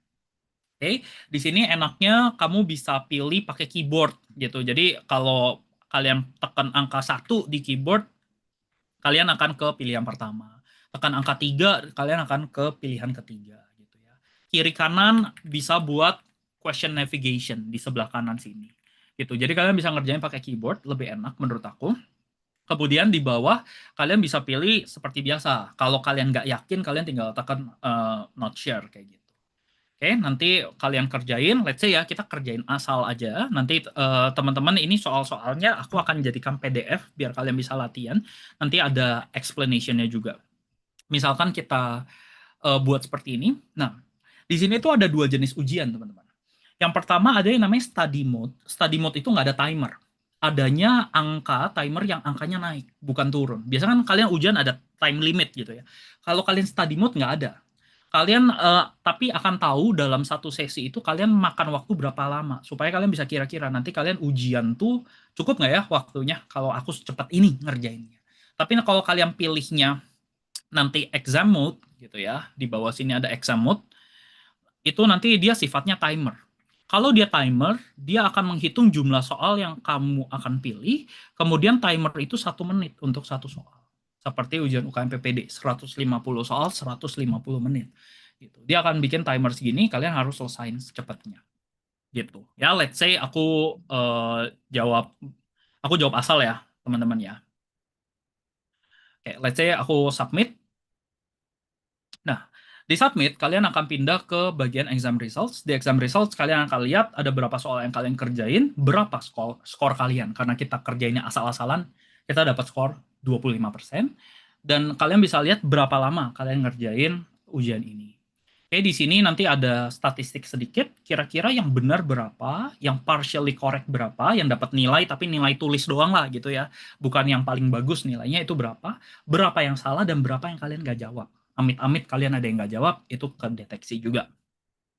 Oke, di sini enaknya kamu bisa pilih pakai keyboard gitu. Jadi kalau kalian tekan angka 1 di keyboard, kalian akan ke pilihan pertama. Tekan angka 3, kalian akan ke pilihan ketiga gitu ya. Kiri kanan bisa buat question navigation di sebelah kanan sini. Gitu. Jadi kalian bisa ngerjain pakai keyboard, lebih enak menurut aku. Kemudian di bawah kalian bisa pilih seperti biasa. Kalau kalian nggak yakin, kalian tinggal tekan not share kayak gitu. Oke, nanti kalian kerjain, let's say ya, kita kerjain asal aja. Nanti teman-teman ini soal-soalnya aku akan jadikan PDF biar kalian bisa latihan. Nanti ada explanation-nya juga. Misalkan kita buat seperti ini. Nah, di sini tuh ada 2 jenis ujian, teman-teman. Yang pertama ada yang namanya study mode. Study mode itu nggak ada timer. Adanya angka timer yang angkanya naik, bukan turun. Biasanya kan kalian ujian ada time limit gitu ya. Kalau kalian study mode nggak ada. Kalian tapi akan tahu dalam satu sesi itu kalian makan waktu berapa lama supaya kalian bisa kira-kira nanti kalian ujian tuh cukup nggak ya waktunya kalau aku secepat ini ngerjainnya. Tapi kalau kalian pilihnya nanti exam mode gitu ya, di bawah sini ada exam mode, itu nanti dia sifatnya timer. Kalau dia timer, dia akan menghitung jumlah soal yang kamu akan pilih, kemudian timer itu 1 menit untuk satu soal. Seperti ujian UKM PPD, 150 soal, 150 menit. Gitu. Dia akan bikin timer segini, kalian harus selesain secepatnya. Gitu. Ya, let's say aku jawab asal ya, teman-teman ya. Oke, let's say aku submit. Nah, di submit kalian akan pindah ke bagian exam results. Di exam results kalian akan lihat ada berapa soal yang kalian kerjain, berapa skor kalian. Karena kita kerjainnya asal-asalan, kita dapat skor 25%. Dan kalian bisa lihat berapa lama kalian ngerjain ujian ini. Oke, di sini nanti ada statistik sedikit, kira-kira yang benar berapa, yang partially correct berapa, yang dapat nilai tapi nilai tulis doang lah gitu ya. Bukan yang paling bagus nilainya itu berapa yang salah dan berapa yang kalian nggak jawab. Amit-amit kalian ada yang nggak jawab, itu kedeteksi juga.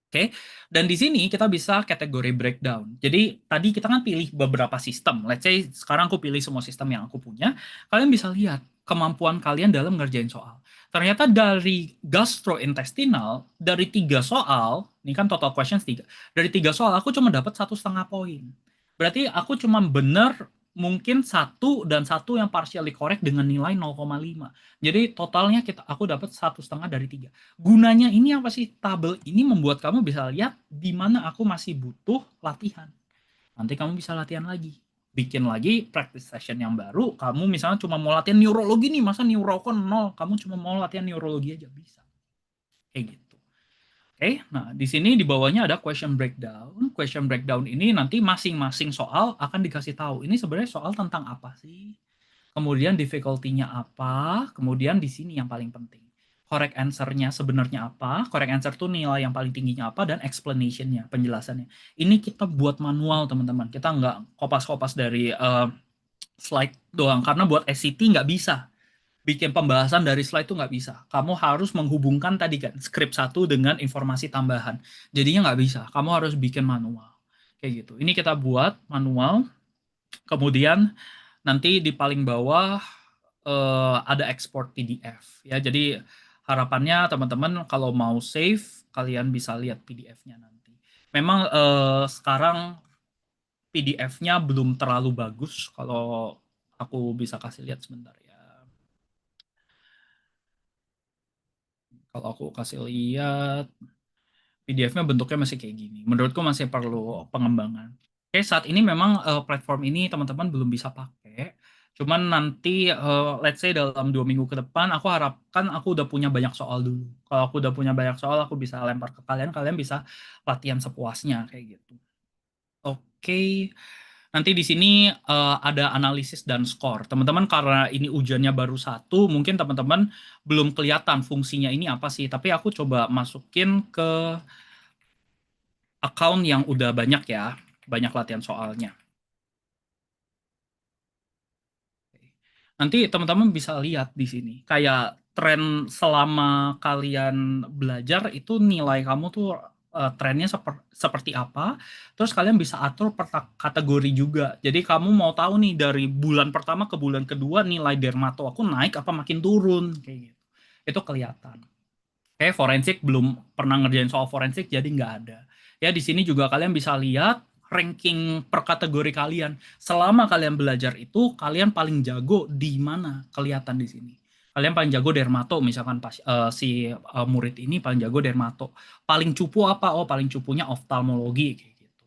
Oke, dan di sini kita bisa kategori breakdown. Jadi tadi kita kan pilih beberapa sistem. Let's say sekarang aku pilih semua sistem yang aku punya. Kalian bisa lihat kemampuan kalian dalam ngerjain soal. Ternyata dari gastrointestinal, dari 3 soal, ini kan total questions 3. Dari 3 soal aku cuma dapat 1,5 poin. Berarti aku cuma bener mungkin 1 dan 1 yang partially correct dengan nilai 0,5. Jadi totalnya aku dapat 1,5 dari 3. Gunanya ini apa sih? Tabel ini membuat kamu bisa lihat di mana aku masih butuh latihan. Nanti kamu bisa latihan lagi. Bikin lagi practice session yang baru. Kamu misalnya cuma mau latihan neurologi nih, masa neurokon 0? Kamu cuma mau latihan neurologi aja bisa. Kayak gitu. Oke, nah di sini di bawahnya ada question breakdown. Question breakdown ini nanti masing-masing soal akan dikasih tahu. Ini sebenarnya soal tentang apa sih? Kemudian difficulty-nya apa, kemudian di sini yang paling penting. Correct answer-nya sebenarnya apa, correct answer tuh nilai yang paling tingginya apa, dan explanation-nya, penjelasannya. Ini kita buat manual, teman-teman. Kita nggak kopas-kopas dari slide doang, karena buat SCT nggak bisa. Bikin pembahasan dari slide tuh nggak bisa. Kamu harus menghubungkan tadi kan, script satu dengan informasi tambahan. Jadinya nggak bisa, kamu harus bikin manual. Kayak gitu. Ini kita buat manual, kemudian nanti di paling bawah ada export PDF ya. Jadi harapannya teman-teman kalau mau save kalian bisa lihat PDF-nya nanti. Memang sekarang PDF-nya belum terlalu bagus, kalau aku bisa kasih lihat sebentar ya. Kalau aku kasih lihat PDF-nya bentuknya masih kayak gini. Menurutku masih perlu pengembangan. Oke, saat ini memang platform ini teman-teman belum bisa pakai. Cuman nanti, let's say dalam 2 minggu ke depan, aku harapkan aku udah punya banyak soal dulu. Kalau aku udah punya banyak soal, aku bisa lempar ke kalian, kalian bisa latihan sepuasnya kayak gitu. Oke, nanti di sini ada analisis dan skor. Teman-teman karena ini ujiannya baru 1, mungkin teman-teman belum kelihatan fungsinya ini apa sih. Tapi aku coba masukin ke account yang udah banyak ya, banyak latihan soalnya. Nanti teman-teman bisa lihat di sini, kayak tren selama kalian belajar itu nilai kamu tuh trennya seperti apa, terus kalian bisa atur per kategori juga. Jadi kamu mau tahu nih dari bulan pertama ke bulan kedua nilai dermato aku naik apa makin turun kayak gitu. Itu kelihatan. Kayak forensik belum pernah ngerjain soal forensik jadi nggak ada. Ya di sini juga kalian bisa lihat ranking per kategori kalian. Selama kalian belajar itu kalian paling jago di mana? Kelihatan di sini. Kalian paling jago dermato misalkan pas si murid ini paling jago dermato. Paling cupu apa? Oh, paling cupunya oftalmologi kayak gitu.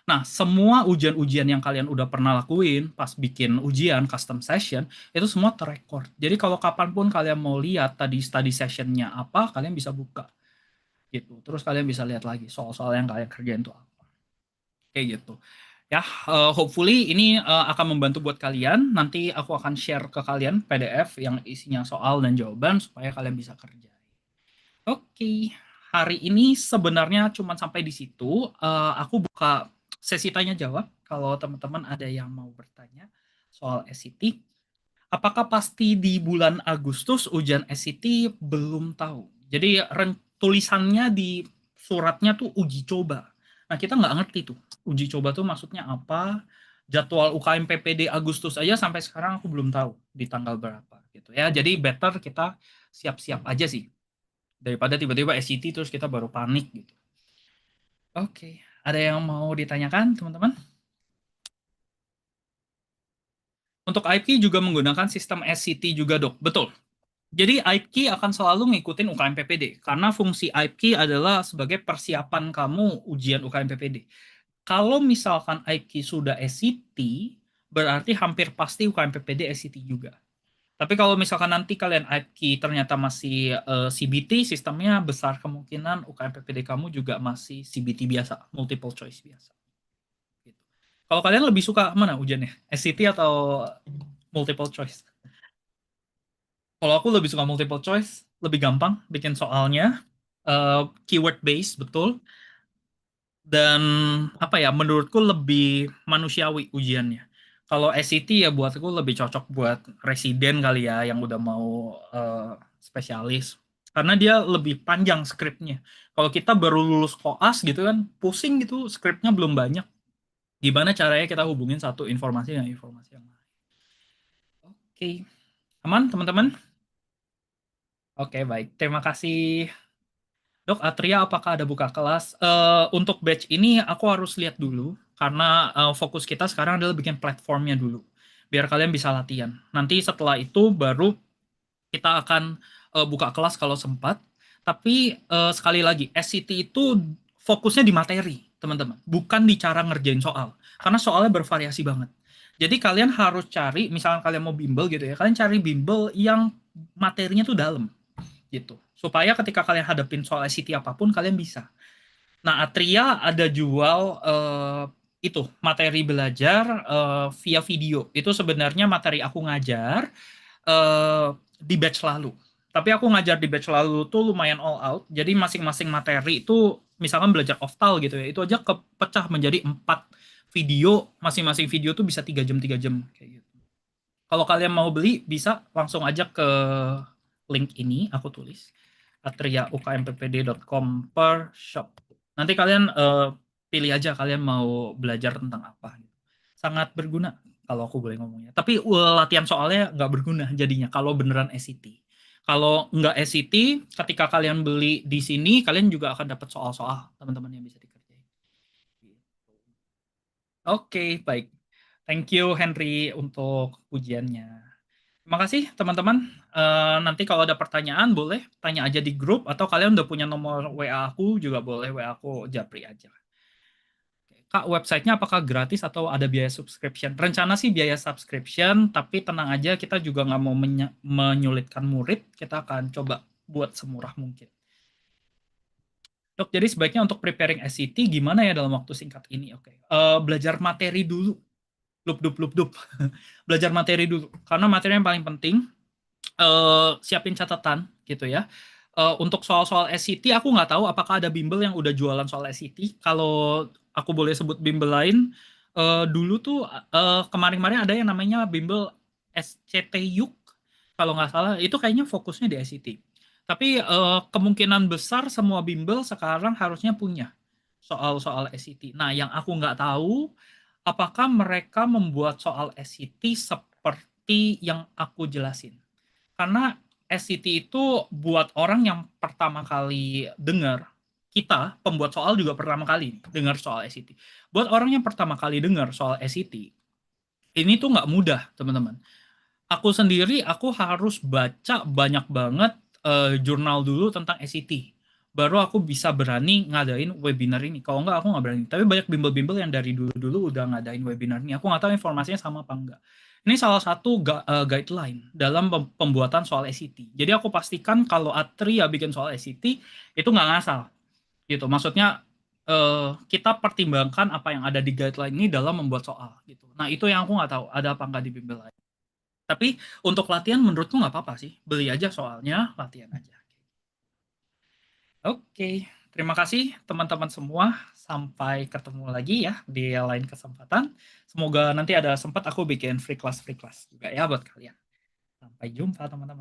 Nah, semua ujian-ujian yang kalian udah pernah lakuin pas bikin ujian custom session itu semua terrecord. Jadi kalau kapanpun kalian mau lihat tadi study sessionnya apa, kalian bisa buka gitu. Terus kalian bisa lihat lagi soal-soal yang kalian kerjain itu apa. Kayak gitu. Ya, hopefully ini akan membantu buat kalian. Nanti aku akan share ke kalian PDF yang isinya soal dan jawaban supaya kalian bisa kerja. Oke, hari ini sebenarnya cuma sampai di situ. Aku buka sesi tanya jawab. Kalau teman-teman ada yang mau bertanya soal SCT, apakah pasti di bulan Agustus ujian SCT? Belum tahu. Jadi tulisannya di suratnya tuh uji coba. Nah, kita nggak ngerti tuh uji coba tuh maksudnya apa. Jadwal UKM PPD Agustus aja sampai sekarang aku belum tahu di tanggal berapa gitu ya. Jadi better kita siap-siap aja sih daripada tiba-tiba SCT terus kita baru panik gitu. Oke, ada yang mau ditanyakan teman-teman? Untuk IPK juga menggunakan sistem SCT juga dok, betul. Jadi IPK akan selalu ngikutin UKM PPD karena fungsi IPK adalah sebagai persiapan kamu ujian UKM PPD. Kalau misalkan IPK sudah SCT, berarti hampir pasti UKM PPD SCT juga. Tapi kalau misalkan nanti kalian IPK ternyata masih CBT, sistemnya besar kemungkinan UKM PPD kamu juga masih CBT biasa, multiple choice biasa. Gitu. Kalau kalian lebih suka mana ujiannya? SCT atau multiple choice? Kalau aku lebih suka multiple choice, lebih gampang bikin soalnya, keyword based betul, dan apa ya, menurutku lebih manusiawi ujiannya. Kalau SCT ya buat aku lebih cocok buat residen kali ya, yang udah mau spesialis. Karena dia lebih panjang skripnya. Kalau kita baru lulus koas gitu kan, pusing gitu, skripnya belum banyak. Gimana caranya kita hubungin satu informasi dengan informasi yang lain. Oke, aman teman-teman? Oke, baik. Terima kasih. Dok, Atria, apakah ada buka kelas? Untuk batch ini aku harus lihat dulu, karena fokus kita sekarang adalah bikin platformnya dulu, biar kalian bisa latihan. Nanti setelah itu baru kita akan buka kelas kalau sempat. Tapi sekali lagi, SCT itu fokusnya di materi, teman-teman, bukan di cara ngerjain soal, karena soalnya bervariasi banget. Jadi kalian harus cari, misalnya kalian mau bimbel gitu ya, kalian cari bimbel yang materinya tuh dalam gitu. Supaya ketika kalian hadapin soal ICT apapun kalian bisa. Nah, Atria ada jual itu materi belajar via video. Itu sebenarnya materi aku ngajar di batch lalu. Tapi aku ngajar di batch lalu tuh lumayan all out. Jadi masing-masing materi itu misalkan belajar oftal gitu ya. Itu aja kepecah menjadi 4 video. Masing-masing video tuh bisa 3 jam kayak gitu. Kalau kalian mau beli bisa langsung aja ke link ini aku tulis atriaukmppd.com per shop. Nanti kalian pilih aja kalian mau belajar tentang apa. Sangat berguna kalau aku boleh ngomongnya. Tapi latihan soalnya nggak berguna jadinya kalau beneran SCT. Kalau nggak SCT, ketika kalian beli di sini, kalian juga akan dapat soal-soal teman-teman yang bisa dikerjain. Oke, baik. Thank you Henry untuk pujiannya. Terima kasih teman-teman. Nanti kalau ada pertanyaan boleh tanya aja di grup atau kalian udah punya nomor WA aku juga boleh WA aku Japri aja. Kak, websitenya apakah gratis atau ada biaya subscription? Rencana sih biaya subscription, tapi tenang aja kita juga nggak mau menyulitkan murid. Kita akan coba buat semurah mungkin. Dok, jadi sebaiknya untuk preparing SCT gimana ya dalam waktu singkat ini? Oke, belajar materi dulu. Lup. Belajar materi dulu. Karena materi yang paling penting siapin catatan gitu ya. Untuk soal-soal SCT aku nggak tahu apakah ada bimbel yang udah jualan soal SCT. Kalau aku boleh sebut bimbel lain, dulu tuh kemarin-kemarin ada yang namanya bimbel SCT Yuk kalau nggak salah itu kayaknya fokusnya di SCT. Tapi kemungkinan besar semua bimbel sekarang harusnya punya soal-soal SCT. Nah, yang aku nggak tahu, apakah mereka membuat soal SCT seperti yang aku jelasin. Karena SCT itu buat orang yang pertama kali dengar, kita pembuat soal juga pertama kali dengar soal SCT. Buat orang yang pertama kali dengar soal SCT, ini tuh nggak mudah, teman-teman. Aku sendiri, aku harus baca banyak banget jurnal dulu tentang SCT. Baru aku bisa berani ngadain webinar ini. Kalau nggak, aku nggak berani. Tapi banyak bimbel-bimbel yang dari dulu-dulu udah ngadain webinar ini. Aku nggak tahu informasinya sama apa enggak. Ini salah satu guideline dalam pembuatan soal SCT. Jadi aku pastikan kalau Atri ya bikin soal SCT, itu nggak ngasal. Gitu. Maksudnya kita pertimbangkan apa yang ada di guideline ini dalam membuat soal. Gitu. Nah itu yang aku nggak tahu, ada apa nggak di bimbel lain. Tapi untuk latihan menurutku nggak apa-apa sih. Beli aja soalnya, latihan aja. Oke, terima kasih teman-teman semua. Sampai ketemu lagi ya di lain kesempatan. Semoga nanti ada sempat aku bikin free class juga ya buat kalian. Sampai jumpa teman-teman.